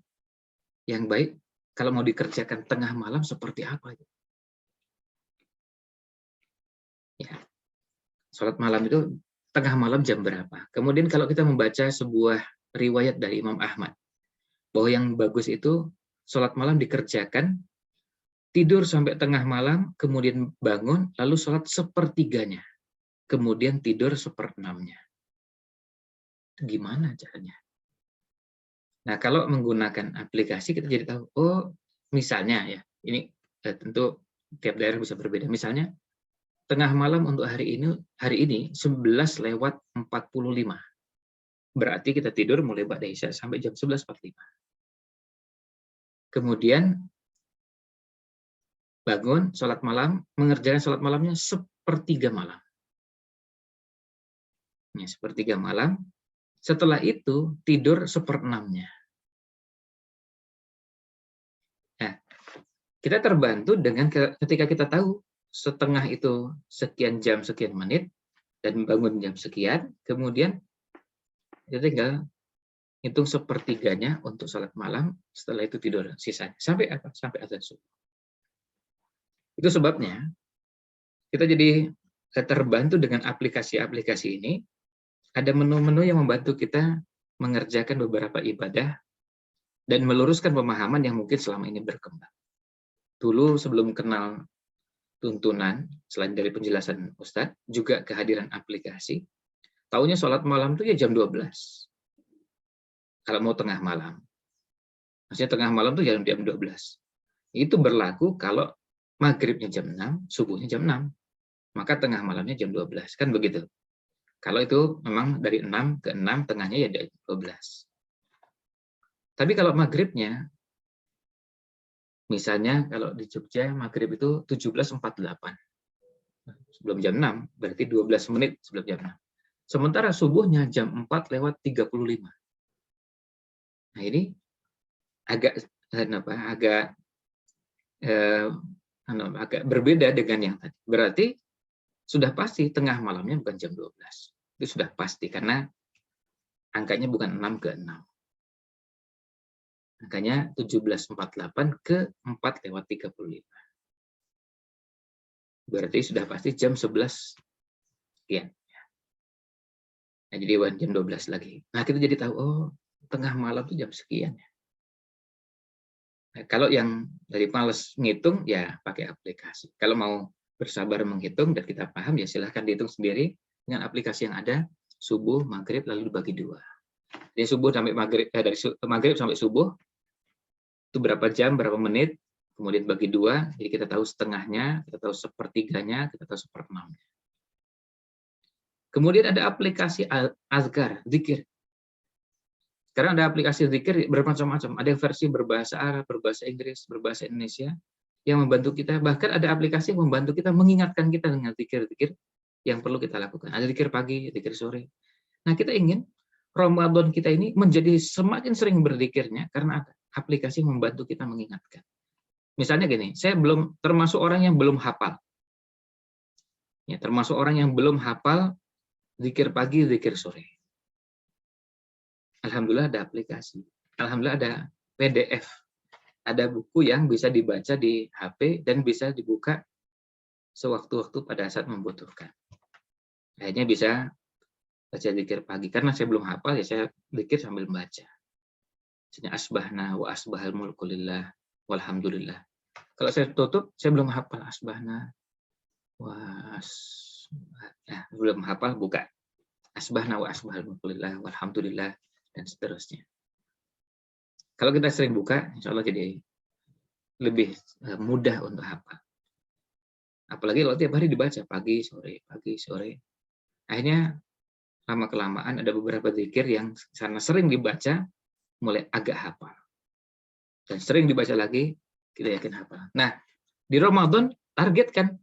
yang baik kalau mau dikerjakan tengah malam seperti apa. Ya, sholat malam itu tengah malam jam berapa. Kemudian kalau kita membaca sebuah riwayat dari Imam Ahmad, bahwa yang bagus itu sholat malam dikerjakan, tidur sampai tengah malam, kemudian bangun, lalu sholat sepertiganya, kemudian tidur seperenamnya. Gimana caranya? Nah, kalau menggunakan aplikasi kita jadi tahu, oh misalnya ya, ini tentu tiap daerah bisa berbeda. Misalnya tengah malam untuk hari ini 11:45. Berarti kita tidur mulai ba'da isya sampai jam 11:45. Kemudian bangun sholat malam, mengerjakan sholat malamnya sepertiga malam. Ya, sepertiga malam. Setelah itu tidur seperenamnya. Nah, kita terbantu dengan ketika kita tahu setengah itu sekian jam sekian menit dan bangun jam sekian, kemudian kita tinggal hitung sepertiganya untuk sholat malam, setelah itu tidur sisanya. Sampai apa? Sampai azan subuh. Itu sebabnya kita jadi terbantu dengan aplikasi-aplikasi ini. Ada menu-menu yang membantu kita mengerjakan beberapa ibadah dan meluruskan pemahaman yang mungkin selama ini berkembang. Dulu sebelum kenal tuntunan, selain dari penjelasan Ustadz, juga kehadiran aplikasi, taunya sholat malam itu ya jam 12. kalau mau tengah malam. Maksudnya tengah malam itu jam 12. Itu berlaku kalau maghribnya jam 6, subuhnya jam 6. Maka tengah malamnya jam 12. Kan begitu. Kalau itu memang dari 6 ke 6, tengahnya ya jam 12. Tapi kalau maghribnya, misalnya kalau di Jogja, maghrib itu 17.48. Sebelum jam 6, berarti 12 menit sebelum jam 6. Sementara subuhnya jam 4:35. Nah ini agak agak berbeda dengan yang tadi. Berarti sudah pasti tengah malamnya bukan jam 12. Itu sudah pasti karena angkanya bukan 6 ke 6. Angkanya 17.48 ke 4:35. Berarti sudah pasti jam 11 sekian. Nah, jadi jam 12 lagi. Nah, kita jadi tahu, oh, tengah malam itu jam sekian. Nah, kalau yang dari males ngitung, ya pakai aplikasi. Kalau mau bersabar menghitung dan kita paham, ya silahkan dihitung sendiri dengan aplikasi yang ada, subuh, maghrib, lalu dibagi 2. Jadi subuh sampai maghrib, dari maghrib sampai subuh, itu berapa jam, berapa menit, kemudian bagi 2, jadi kita tahu setengahnya, kita tahu sepertiganya, kita tahu seperenamnya. Kemudian ada aplikasi azkar, zikir. Sekarang ada aplikasi zikir bermacam-macam. Ada versi berbahasa Arab, berbahasa Inggris, berbahasa Indonesia, yang membantu kita. Bahkan ada aplikasi yang membantu kita, mengingatkan kita dengan zikir-zikir yang perlu kita lakukan. Ada zikir pagi, zikir sore. Nah, kita ingin Ramadan kita ini menjadi semakin sering berzikirnya, karena ada aplikasi yang membantu kita mengingatkan. Misalnya gini, saya belum termasuk orang yang belum hafal. Ya, termasuk orang yang belum hafal zikir pagi, zikir sore. Alhamdulillah ada aplikasi. Alhamdulillah ada PDF. Ada buku yang bisa dibaca di HP dan bisa dibuka sewaktu-waktu pada saat membutuhkan. Akhirnya bisa baca zikir pagi. Karena saya belum hafal, ya saya zikir sambil membaca. Misalnya asbahna wa asbahal mulku lillah walhamdulillah. Kalau saya tutup, saya belum hafal asbahna belum hafal, buka asbahna wa asbahal mulku lillah walhamdulillah, dan seterusnya. Kalau kita sering buka, insya Allah jadi lebih mudah untuk hafal. Apalagi kalau tiap hari dibaca pagi sore. Akhirnya lama-kelamaan ada beberapa zikir yang karena sering dibaca mulai agak hafal. Dan sering dibaca lagi, kita yakin hafal. Nah, di Ramadan targetkan.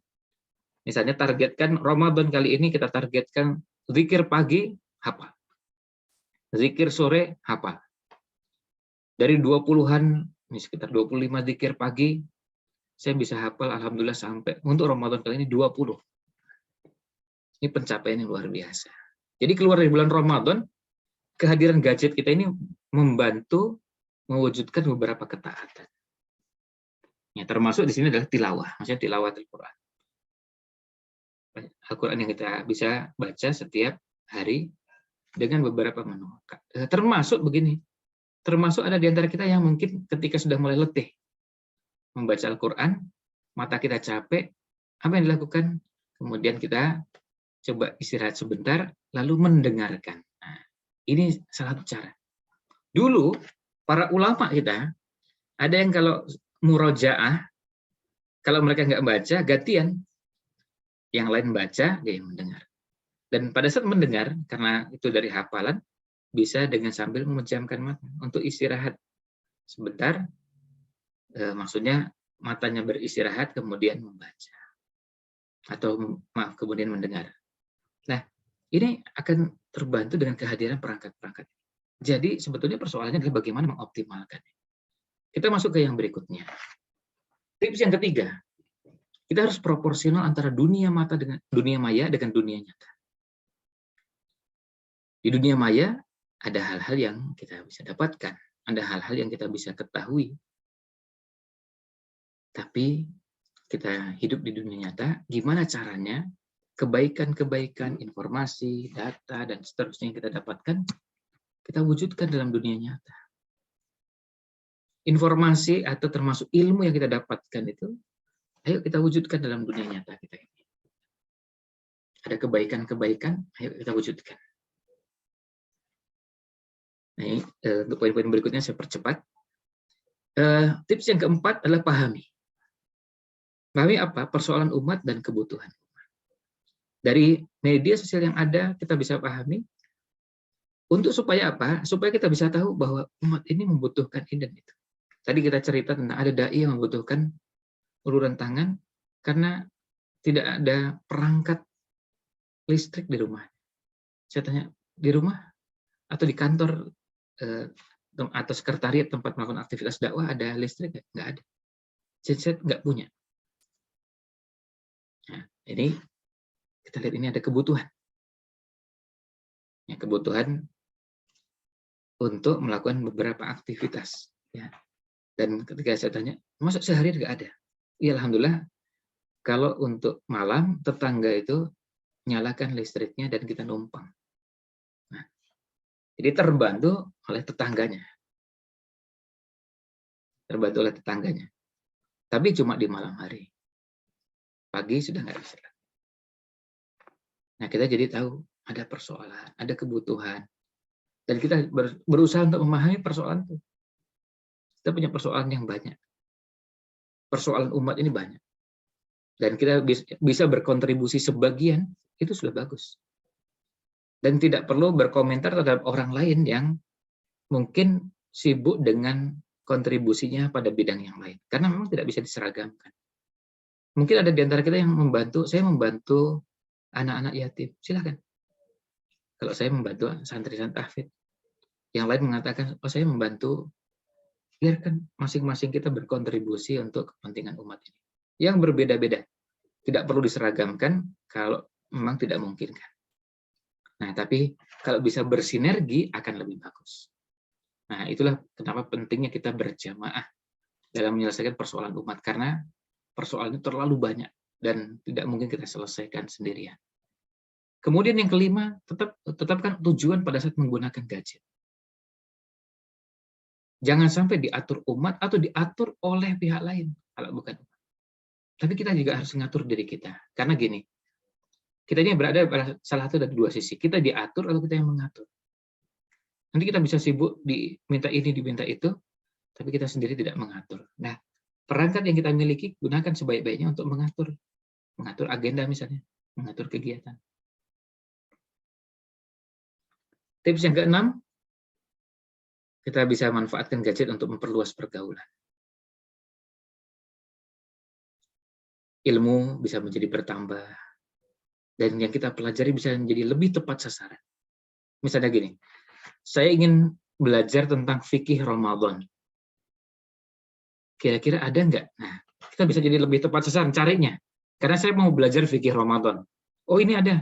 Misalnya targetkan Ramadan kali ini kita targetkan zikir pagi hafal. Zikir sore hafal. Dari 20-an, sekitar 25 zikir pagi, saya bisa hafal alhamdulillah sampai untuk Ramadan kali ini 20. Ini pencapaian yang luar biasa. Jadi keluar dari bulan Ramadan, kehadiran gadget kita ini membantu mewujudkan beberapa ketaatan. Ya, termasuk di sini adalah tilawah, maksudnya tilawah Al-Quran. Al-Quran yang kita bisa baca setiap hari dengan beberapa menu. Termasuk begini, termasuk ada di antara kita yang mungkin ketika sudah mulai letih membaca Al-Quran, mata kita capek, apa yang dilakukan? Kemudian kita coba istirahat sebentar, lalu mendengarkan. Nah, ini salah satu cara. Dulu, para ulama kita, ada yang kalau murojaah, kalau mereka nggak baca, gantian. Yang lain baca, dia yang mendengar. Dan pada saat mendengar, karena itu dari hafalan, bisa dengan sambil memejamkan mata untuk istirahat sebentar, maksudnya matanya beristirahat kemudian membaca atau maaf kemudian mendengar. Nah, ini akan terbantu dengan kehadiran perangkat-perangkat. Jadi sebetulnya persoalannya adalah bagaimana mengoptimalkannya. Kita masuk ke yang berikutnya. Tips yang ketiga, kita harus proporsional antara dunia maya dengan dunia nyata. Di dunia maya ada hal-hal yang kita bisa dapatkan, ada hal-hal yang kita bisa ketahui. Tapi kita hidup di dunia nyata, gimana caranya kebaikan-kebaikan, informasi, data, dan seterusnya yang kita dapatkan, kita wujudkan dalam dunia nyata. Informasi atau termasuk ilmu yang kita dapatkan itu, ayo kita wujudkan dalam dunia nyata kita ini. Ada kebaikan-kebaikan, ayo kita wujudkan. Nah, untuk poin-poin berikutnya saya percepat. Tips yang keempat adalah pahami. Pahami apa? Persoalan umat dan kebutuhan. Dari media sosial yang ada, kita bisa pahami. Untuk supaya apa? Supaya kita bisa tahu bahwa umat ini membutuhkan ini dan itu. Tadi kita cerita tentang ada dai yang membutuhkan uluran tangan karena tidak ada perangkat listrik di rumah. Saya tanya, di rumah atau di kantor atau sekretariat tempat melakukan aktivitas dakwah ada listrik? Nggak ada. Saya nggak punya. Nah, ini kita lihat ini ada kebutuhan. Ya, kebutuhan untuk melakukan beberapa aktivitas. Ya. Dan ketika saya tanya, masa sehari nggak ada? Ya, alhamdulillah, kalau untuk malam, tetangga itu nyalakan listriknya dan kita numpang. Nah, jadi terbantu oleh tetangganya. Terbantu oleh tetangganya. Tapi cuma di malam hari. Pagi sudah nggak bisa. Nah, kita jadi tahu ada persoalan, ada kebutuhan. Dan kita berusaha untuk memahami persoalan itu. Kita punya persoalan yang banyak. Persoalan umat ini banyak. Dan kita bisa berkontribusi sebagian, itu sudah bagus. Dan tidak perlu berkomentar terhadap orang lain yang mungkin sibuk dengan kontribusinya pada bidang yang lain. Karena memang tidak bisa diseragamkan. Mungkin ada di antara kita yang membantu, saya membantu anak-anak yatim. Silakan. Kalau saya membantu santri-santri tahfidz. Yang lain mengatakan, oh saya membantu. Biarkan masing-masing kita berkontribusi untuk kepentingan umat ini. Yang berbeda-beda. Tidak perlu diseragamkan kalau memang tidak memungkinkan. Nah, tapi kalau bisa bersinergi akan lebih bagus. Nah, itulah kenapa pentingnya kita berjamaah dalam menyelesaikan persoalan umat. Karena persoalannya terlalu banyak dan tidak mungkin kita selesaikan sendirian. Kemudian yang kelima, tetapkan tujuan pada saat menggunakan gadget. Jangan sampai diatur umat atau diatur oleh pihak lain, kalau bukan umat. Tapi kita juga harus mengatur diri kita. Karena gini, kita ini berada pada salah satu dari dua sisi. Kita diatur atau kita yang mengatur. Nanti kita bisa sibuk diminta ini, diminta itu, tapi kita sendiri tidak mengatur. Nah, perangkat yang kita miliki gunakan sebaik-baiknya untuk mengatur agenda misalnya, mengatur kegiatan. Tips yang keenam, kita bisa manfaatkan gadget untuk memperluas pergaulan. Ilmu bisa menjadi bertambah, dan yang kita pelajari bisa menjadi lebih tepat sasaran. Misalnya gini, saya ingin belajar tentang fikih Ramadan. Kira-kira ada nggak? Nah, kita bisa jadi lebih tepat sasaran carinya. Karena saya mau belajar fikih Ramadan. Oh, ini ada.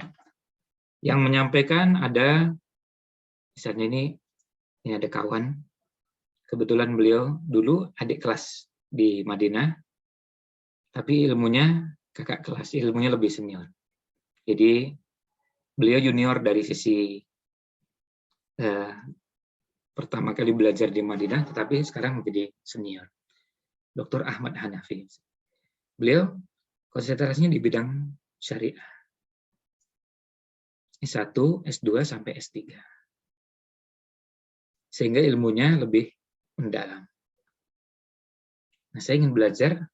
Yang menyampaikan ada, misalnya ini ada kawan, kebetulan beliau dulu adik kelas di Madinah, tapi ilmunya kakak kelas, ilmunya lebih senior. Jadi beliau junior dari sisi pertama kali belajar di Madinah, tetapi sekarang menjadi senior. Dr. Ahmad Hanafi. Beliau konsentrasinya di bidang syariah. S1, S2, sampai S3. Sehingga ilmunya lebih mendalam. Nah, saya ingin belajar,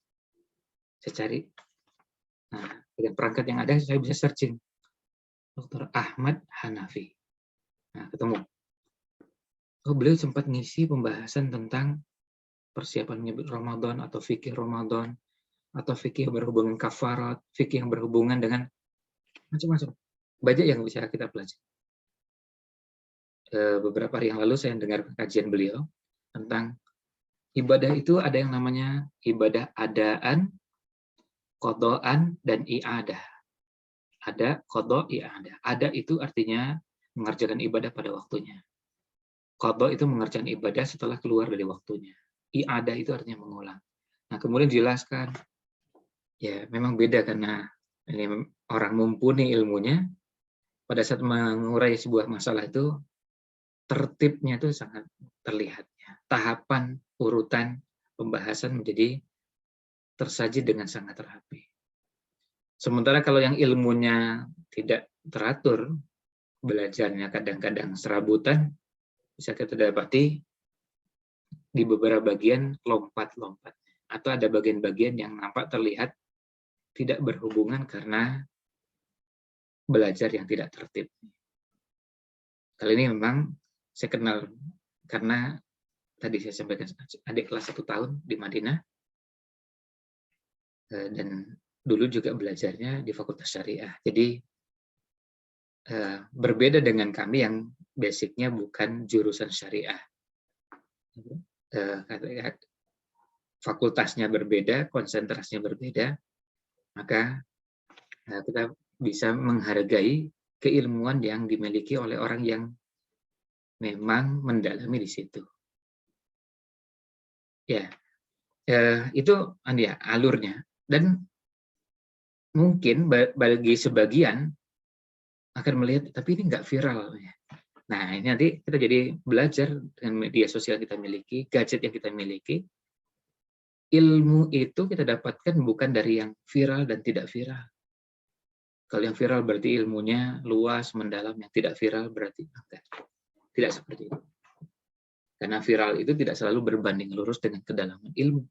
saya cari. Nah, dengan perangkat yang ada, saya bisa searching. Dr. Ahmad Hanafi. Nah, ketemu. Oh, beliau sempat ngisi pembahasan tentang persiapan menyebut Ramadan, atau fikih Ramadan, atau fikih yang berhubungan kafarat, fikih yang berhubungan dengan macam-macam. Banyak yang bisa kita pelajari. Beberapa hari yang lalu saya dengar kajian beliau tentang ibadah itu ada yang namanya ibadah adaan, qodoan, dan i'adah. Ada, qodo, i'adah. Ada itu artinya mengerjakan ibadah pada waktunya. Qodo itu mengerjakan ibadah setelah keluar dari waktunya. I'adah itu artinya mengulang. Nah, kemudian dijelaskan, ya memang beda karena ini orang mumpuni ilmunya, pada saat mengurai sebuah masalah itu, tertibnya itu sangat terlihat. Tahapan, urutan, pembahasan menjadi tersaji dengan sangat rapi. Sementara kalau yang ilmunya tidak teratur, belajarnya kadang-kadang serabutan, bisa kita dapati di beberapa bagian lompat-lompat, atau ada bagian-bagian yang nampak terlihat tidak berhubungan karena belajar yang tidak tertib. Kali ini memang saya kenal karena tadi saya sampaikan adik kelas 1 tahun di Madinah, dan dulu juga belajarnya di Fakultas Syariah. Jadi berbeda dengan kami yang basicnya bukan jurusan syariah. Fakultasnya berbeda, konsentrasinya berbeda, maka kita bisa menghargai keilmuan yang dimiliki oleh orang yang memang mendalami di situ. Ya, itu alurnya. Dan mungkin bagi sebagian akan melihat, tapi ini nggak viral. Nah, ini nanti kita jadi belajar dengan media sosial kita miliki, gadget yang kita miliki. Ilmu itu kita dapatkan bukan dari yang viral dan tidak viral. Kalau yang viral berarti ilmunya luas, mendalam. Yang tidak viral berarti enggak. Tidak seperti itu. Karena viral itu tidak selalu berbanding lurus dengan kedalaman ilmu.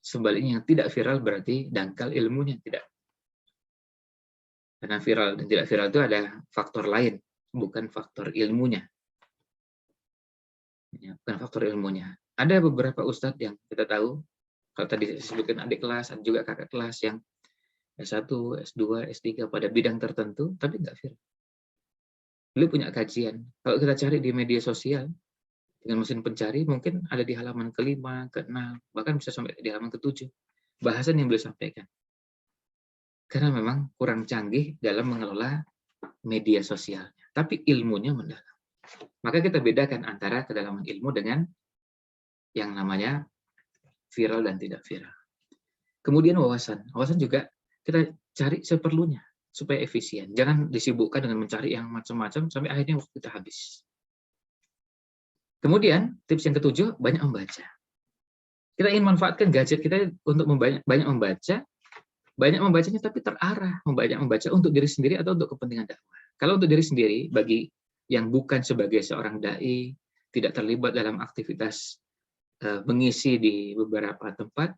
Sebaliknya yang tidak viral berarti dangkal ilmunya, tidak. Karena viral dan tidak viral itu ada faktor lain, bukan faktor ilmunya. Ya, bukan faktor ilmunya. Ada beberapa ustadz yang kita tahu, kalau tadi disebutkan adik kelas, ada juga kakak kelas yang S1, S2, S3 pada bidang tertentu, tapi nggak viral. Beliau punya kajian. Kalau kita cari di media sosial, dengan mesin pencari, mungkin ada di halaman ke-5, ke-6, bahkan bisa sampai di halaman ke-7. Bahasan yang beliau sampaikan. Karena memang kurang canggih dalam mengelola media sosialnya. Tapi ilmunya mendalam. Maka kita bedakan antara kedalaman ilmu dengan yang namanya viral dan tidak viral. Kemudian wawasan. Wawasan juga kita cari seperlunya supaya efisien. Jangan disibukkan dengan mencari yang macam-macam sampai akhirnya waktu kita habis. Kemudian tips yang ke-7, banyak membaca. Kita ingin manfaatkan gadget kita untuk banyak membaca. Banyak membacanya tapi terarah. Banyak membaca untuk diri sendiri atau untuk kepentingan dakwah. Kalau untuk diri sendiri, bagi yang bukan sebagai seorang dai, tidak terlibat dalam aktivitas mengisi di beberapa tempat,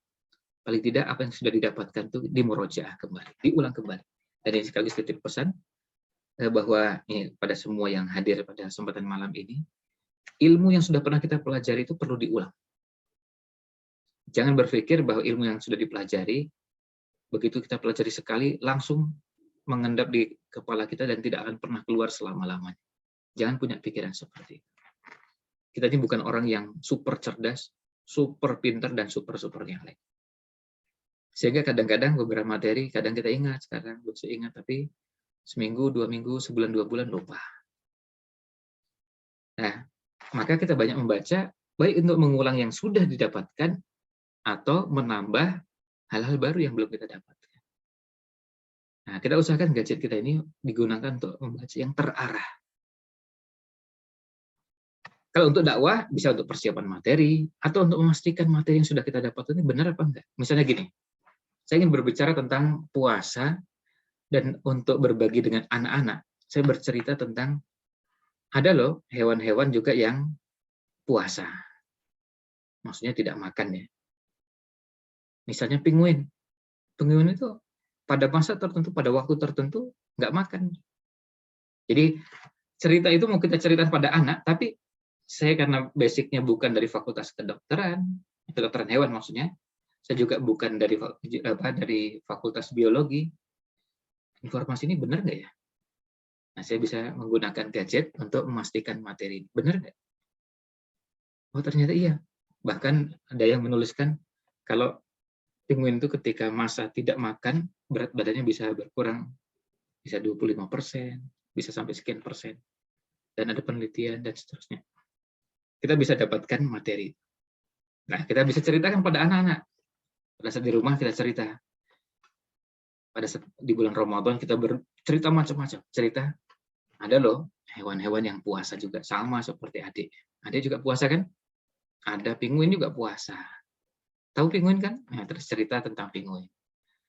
paling tidak apa yang sudah didapatkan itu dimurojaah kembali, diulang kembali. Dan ini sekaligus titip pesan bahwa pada semua yang hadir pada kesempatan malam ini, ilmu yang sudah pernah kita pelajari itu perlu diulang. Jangan berpikir bahwa ilmu yang sudah dipelajari, begitu kita pelajari sekali, langsung mengendap di kepala kita dan tidak akan pernah keluar selama-lamanya. Jangan punya pikiran seperti itu. Kita ini bukan orang yang super cerdas, super pintar, dan super-super yang lain. Sehingga kadang-kadang beberapa materi, kadang kita ingat, sekarang bisa ingat, tapi seminggu, 2 minggu, sebulan, 2 bulan lupa. Nah, maka kita banyak membaca, baik untuk mengulang yang sudah didapatkan, atau menambah hal-hal baru yang belum kita dapatkan. Nah, kita usahakan gadget kita ini digunakan untuk membaca yang terarah. Kalau untuk dakwah, bisa untuk persiapan materi, atau untuk memastikan materi yang sudah kita dapatkan ini benar apa enggak. Misalnya gini, saya ingin berbicara tentang puasa, dan untuk berbagi dengan anak-anak, saya bercerita tentang, ada loh hewan-hewan juga yang puasa. Maksudnya tidak makan ya. Misalnya penguin. Penguin itu pada masa tertentu, pada waktu tertentu, nggak makan. Jadi cerita itu mau kita ceritakan pada anak, tapi saya karena basicnya bukan dari fakultas kedokteran hewan maksudnya, saya juga bukan dari fakultas biologi. Informasi ini benar nggak ya? Nah, saya bisa menggunakan gadget untuk memastikan materi. Benar nggak? Oh, ternyata iya. Bahkan ada yang menuliskan, kalau penguin itu ketika masa tidak makan, berat badannya bisa berkurang, bisa 25%, bisa sampai sekian persen. Dan ada penelitian, dan seterusnya. Kita bisa dapatkan materi. Nah, kita bisa ceritakan pada anak-anak. Pada saat di rumah kita cerita. Pada saat di bulan Ramadan kita bercerita macam-macam. Cerita, ada loh hewan-hewan yang puasa juga. Sama seperti adik. Adik juga puasa kan? Ada penguin juga puasa. Tahu penguin kan? Nah, terus cerita tentang penguin.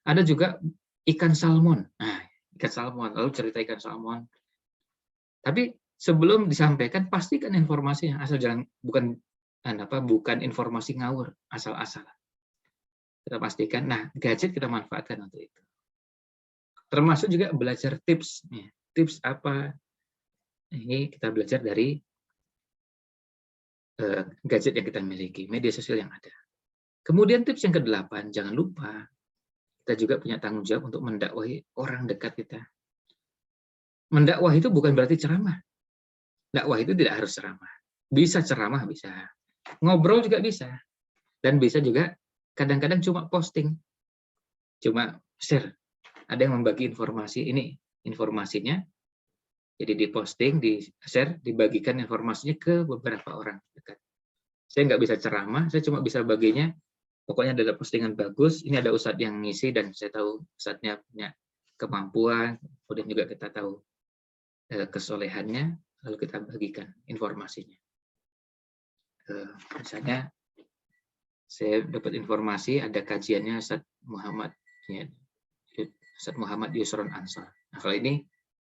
Ada juga ikan salmon. Nah, ikan salmon. Lalu cerita ikan salmon. Tapi sebelum disampaikan pastikan informasinya, asal jangan bukan informasi ngawur, asal-asalan. Kita pastikan. Nah, gadget kita manfaatkan untuk itu. Termasuk juga belajar tips. Tips apa? Ini kita belajar dari gadget yang kita miliki, media sosial yang ada. Kemudian tips yang ke-8, jangan lupa kita juga punya tanggung jawab untuk mendakwahi orang dekat kita. Mendakwah itu bukan berarti ceramah. Dakwah itu tidak harus ceramah. Bisa ceramah, bisa. Ngobrol juga bisa. Dan bisa juga kadang-kadang cuma posting. Cuma share. Ada yang membagi informasi, ini informasinya. Jadi diposting, di-share, dibagikan informasinya ke beberapa orang dekat. Saya nggak bisa ceramah, saya cuma bisa baginya. Pokoknya ada postingan bagus, ini ada ustadz yang ngisi, dan saya tahu ustadznya punya kemampuan, kemudian juga kita tahu kesolehannya, lalu kita bagikan informasinya. Misalnya, saya dapat informasi ada kajiannya Ustadz Muhammad Yusron Ansor. Nah,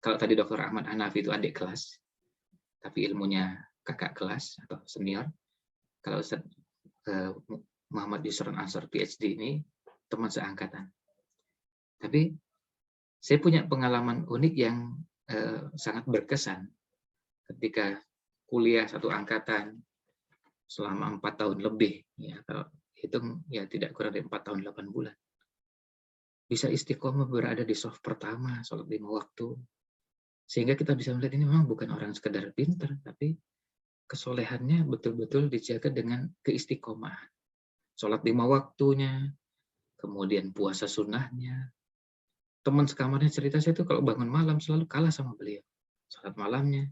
kalau tadi Dr. Ahmad Hanafi itu adik kelas, tapi ilmunya kakak kelas atau senior. Kalau Ustadz Muhammad Yusron Ansor PhD ini teman seangkatan. Tapi saya punya pengalaman unik yang sangat berkesan ketika kuliah satu angkatan selama 4 tahun lebih, ya, kalau hitung ya tidak kurang dari 4 tahun 8 bulan. Bisa istiqomah berada di saf pertama, sholat 5 waktu. Sehingga kita bisa melihat ini memang bukan orang sekedar pintar, tapi kesolehannya betul-betul dijaga dengan keistiqomahan. Sholat 5 waktunya, kemudian puasa sunnahnya. Teman sekamarnya cerita, saya tuh kalau bangun malam selalu kalah sama beliau. Sholat malamnya.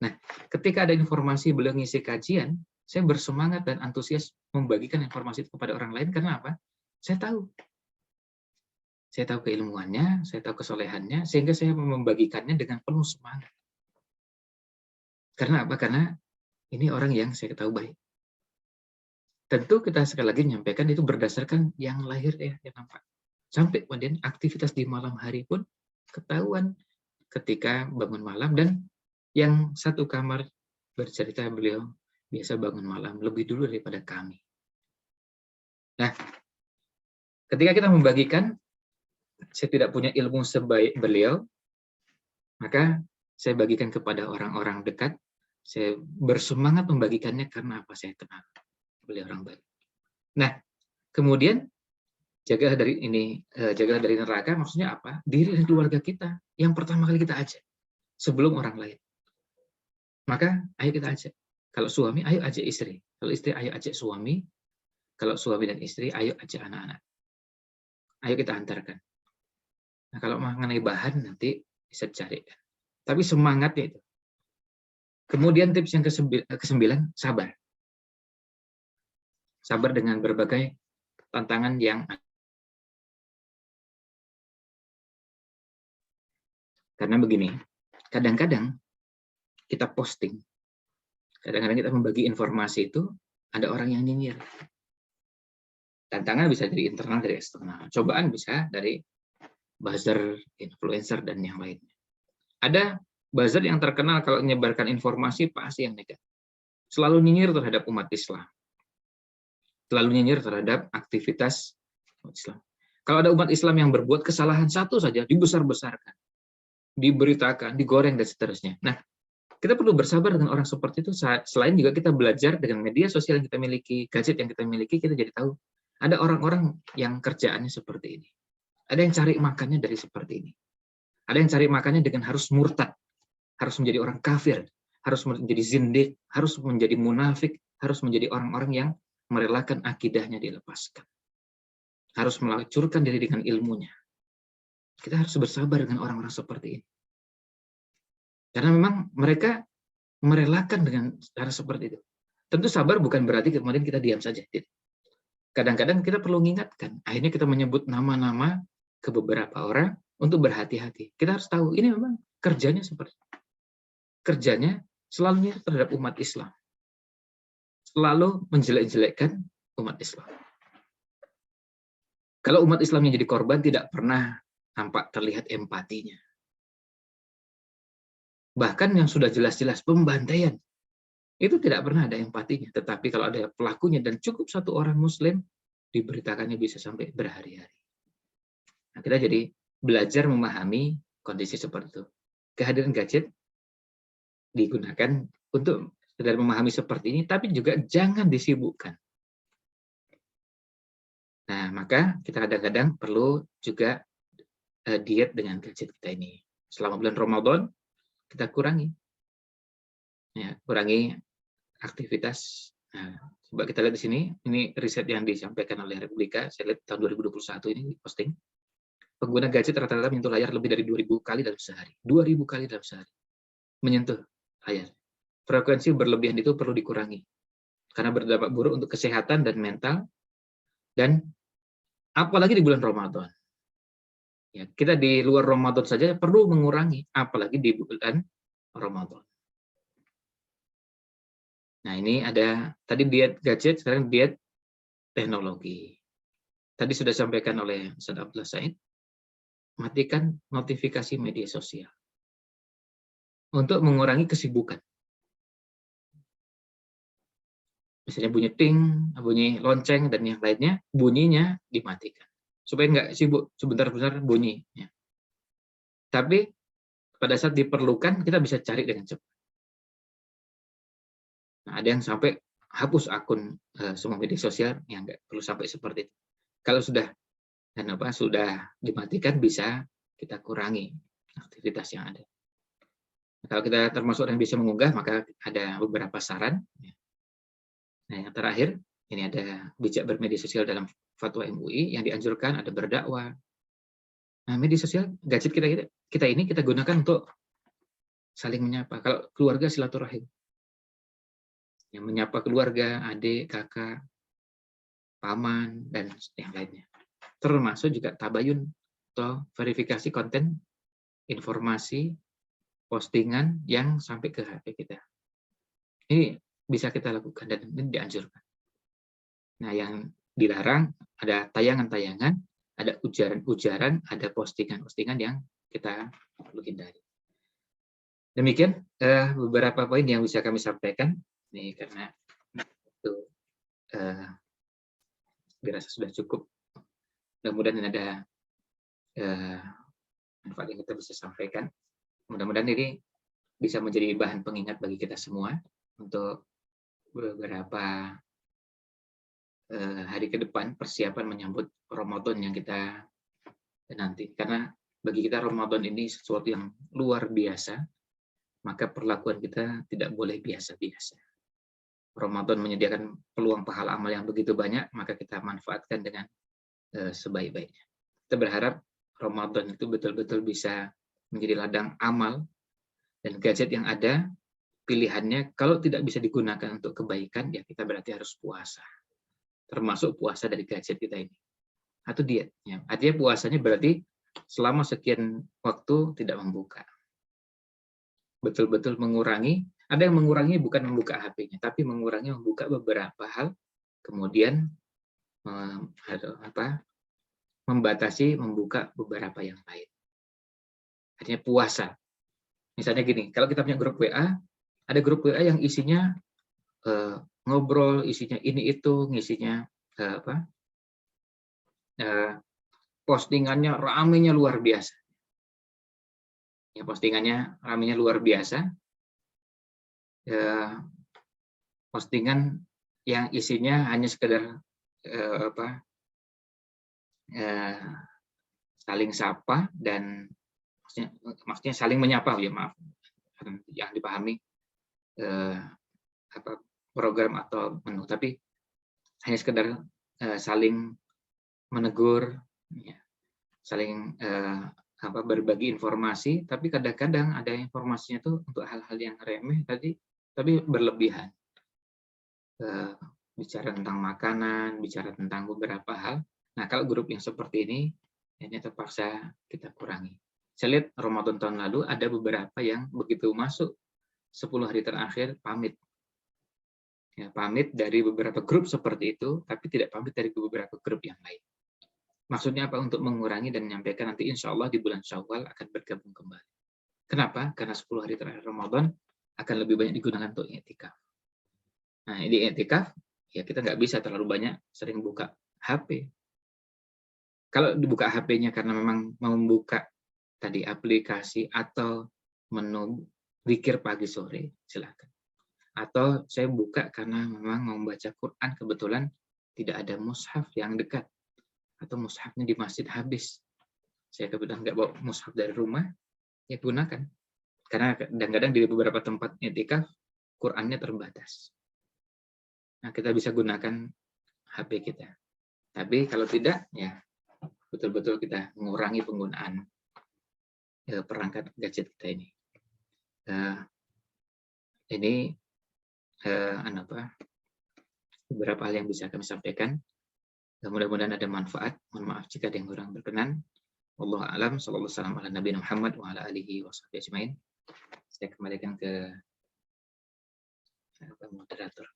Nah, ketika ada informasi beliau ngisi kajian, saya bersemangat dan antusias membagikan informasi itu kepada orang lain. Karena apa? Saya tahu keilmuannya, saya tahu kesolehannya, sehingga saya membagikannya dengan penuh semangat. Karena apa? Karena ini orang yang saya tahu baik. Tentu kita sekali lagi menyampaikan itu berdasarkan yang lahir ya, yang nampak. Sampai kemudian aktivitas di malam hari pun ketahuan ketika bangun malam, dan yang satu kamar bercerita beliau biasa bangun malam lebih dulu daripada kami. Nah, ketika kita membagikan, saya tidak punya ilmu sebaik beliau, maka saya bagikan kepada orang-orang dekat. Saya bersemangat membagikannya karena apa? Saya kenal beliau orang baik. Nah, kemudian jagalah dari neraka, maksudnya apa? Diri dan keluarga kita yang pertama kali kita ajak sebelum orang lain. Maka ayo kita ajak. Kalau suami, ayo ajak istri. Kalau istri, ayo ajak suami. Kalau suami dan istri, ayo ajak anak-anak. Ayo kita antarkan. Nah, kalau mengenai bahan nanti bisa dicari. Tapi semangatnya itu. Kemudian tips yang ke-9, sabar. Sabar dengan berbagai tantangan yang ada. Karena begini, kadang-kadang kita posting, kadang-kadang kita membagi informasi itu, ada orang yang nyinyir. Tantangan bisa dari internal, dari eksternal. Cobaan bisa dari buzzer, influencer, dan yang lainnya. Ada buzzer yang terkenal kalau menyebarkan informasi pasti yang negatif. Selalu nyinyir terhadap umat Islam. Selalu nyinyir terhadap aktivitas umat Islam. Kalau ada umat Islam yang berbuat kesalahan satu saja, dibesar-besarkan, diberitakan, digoreng, dan seterusnya. Nah, kita perlu bersabar dengan orang seperti itu. Selain juga kita belajar dengan media sosial yang kita miliki, gadget yang kita miliki, kita jadi tahu ada orang-orang yang kerjaannya seperti ini. Ada yang cari makannya dari seperti ini. Ada yang cari makannya dengan harus murtad, harus menjadi orang kafir, harus menjadi zindik, harus menjadi munafik, harus menjadi orang-orang yang merelakan akidahnya dilepaskan. Harus melacurkan diri dengan ilmunya. Kita harus bersabar dengan orang-orang seperti ini. Karena memang mereka merelakan dengan cara seperti itu. Tentu sabar bukan berarti kemudian kita diam saja. Kadang-kadang kita perlu mengingatkan. Akhirnya kita menyebut nama-nama ke beberapa orang untuk berhati-hati. Kita harus tahu, ini memang kerjanya seperti itu. Kerjanya selalu nyiar terhadap umat Islam. Selalu menjelek-jelekkan umat Islam. Kalau umat Islam yang jadi korban tidak pernah tampak terlihat empatinya. Bahkan yang sudah jelas-jelas pembantaian, itu tidak pernah ada empatinya. Tetapi kalau ada pelakunya dan cukup satu orang Muslim, diberitakannya bisa sampai berhari-hari. Nah, kita jadi belajar memahami kondisi seperti itu. Kehadiran gadget digunakan untuk sekedar memahami seperti ini, tapi juga jangan disibukkan. Nah, maka kita kadang-kadang perlu juga diet dengan gadget kita ini. Selama bulan Ramadan, kita kurangi. Ya, kurangi aktivitas. Nah, coba kita lihat di sini, ini riset yang disampaikan oleh Republika, saya lihat tahun 2021 ini posting. Pengguna gadget rata-rata menyentuh layar lebih dari 2.000 kali dalam sehari. 2.000 kali dalam sehari. Menyentuh layar. Frekuensi berlebihan itu perlu dikurangi. Karena berdampak buruk untuk kesehatan dan mental, dan apalagi di bulan Ramadan. Ya, kita di luar Ramadan saja perlu mengurangi, apalagi di bulan Ramadan. Nah, ini ada tadi diet gadget, sekarang diet teknologi. Tadi sudah disampaikan oleh Ustaz Abdullah Said, matikan notifikasi media sosial untuk mengurangi kesibukan. Misalnya bunyi ting, bunyi lonceng, dan yang lainnya, bunyinya dimatikan. Supaya nggak sibuk, sebentar-bentar bunyi. Ya. Tapi pada saat diperlukan, kita bisa cari dengan cepat. Nah, ada yang sampai hapus akun semua media sosial, yang nggak perlu sampai seperti itu. Kalau sudah dimatikan, bisa kita kurangi aktivitas yang ada. Kalau kita termasuk yang bisa mengunggah, maka ada beberapa saran. Nah, yang terakhir, ini ada bijak bermedia sosial dalam fatwa MUI yang dianjurkan ada berdakwah. Nah, media sosial, gadget kita ini kita gunakan untuk saling menyapa. Kalau keluarga, silaturahim. Yang menyapa keluarga, adik, kakak, paman, dan yang lainnya. Termasuk juga tabayun atau verifikasi konten, informasi, postingan yang sampai ke HP kita. Ini bisa kita lakukan dan ini dianjurkan. Nah, yang dilarang ada tayangan-tayangan, ada ujaran-ujaran, ada postingan-postingan yang kita perlu hindari. Demikian beberapa poin yang bisa kami sampaikan. Ini karena itu dirasa sudah cukup. Mudah-mudahan ada manfaat yang kita bisa sampaikan. Mudah-mudahan ini bisa menjadi bahan pengingat bagi kita semua untuk beberapa hari ke depan, persiapan menyambut Ramadan yang kita nanti. Karena bagi kita Ramadan ini sesuatu yang luar biasa, maka perlakuan kita tidak boleh biasa-biasa. Ramadan menyediakan peluang pahala amal yang begitu banyak, maka kita manfaatkan dengan sebaik-baiknya. Kita berharap Ramadan itu betul-betul bisa menjadi ladang amal, dan gadget yang ada, pilihannya kalau tidak bisa digunakan untuk kebaikan, ya kita berarti harus puasa. Termasuk puasa dari gadget kita ini. Atau diet. Ya. Artinya puasanya berarti selama sekian waktu tidak membuka. Betul-betul mengurangi, ada yang mengurangi bukan membuka HP-nya, tapi mengurangi membuka beberapa hal, kemudian membatasi membuka beberapa yang lain. Artinya puasa. Misalnya gini, kalau kita punya grup WA, ada grup WA yang isinya ngobrol, isinya ini itu, ngisinya postingannya ramenya luar biasa. Ya, postingannya ramenya luar biasa. Postingan yang isinya hanya sekedar saling sapa dan maksudnya saling menyapa, ya maaf, yang dipahami program atau menu, tapi hanya sekedar saling menegur, ya, saling berbagi informasi, tapi kadang-kadang ada informasinya tuh untuk hal-hal yang remeh tadi, tapi berlebihan. Bicara tentang makanan, bicara tentang beberapa hal. Nah, kalau grup yang seperti ini, ini terpaksa kita kurangi. Saya lihat Ramadan tahun lalu ada beberapa yang begitu masuk 10 hari terakhir pamit. Ya, pamit dari beberapa grup seperti itu, tapi tidak pamit dari beberapa grup yang lain. Maksudnya apa? Untuk mengurangi dan menyampaikan nanti insya Allah di bulan Syawal akan bergabung kembali. Kenapa? Karena 10 hari terakhir Ramadan akan lebih banyak digunakan untuk i'tikaf. Nah, di i'tikaf ya kita nggak bisa terlalu banyak sering buka HP. Kalau dibuka HP-nya karena memang mau membuka tadi aplikasi atau menu zikir pagi sore, silakan. Atau saya buka karena memang mau membaca Quran, kebetulan tidak ada mushaf yang dekat atau mushafnya di masjid habis. Saya kebetulan nggak bawa mushaf dari rumah, ya gunakan. Karena kadang-kadang di beberapa tempat i'tikaf Qurannya terbatas. Nah, kita bisa gunakan HP kita. Tapi kalau tidak, ya betul-betul kita mengurangi penggunaan perangkat gadget kita ini. Ini beberapa hal yang bisa kami sampaikan. Mudah-mudahan ada manfaat. Mohon maaf jika ada yang kurang berkenan. Wallahu a'lam. Sallallahu alaihi wasallam ala Nabi Muhammad wa ala alihi washabihi ajmain. Saya kembalikan ke moderator.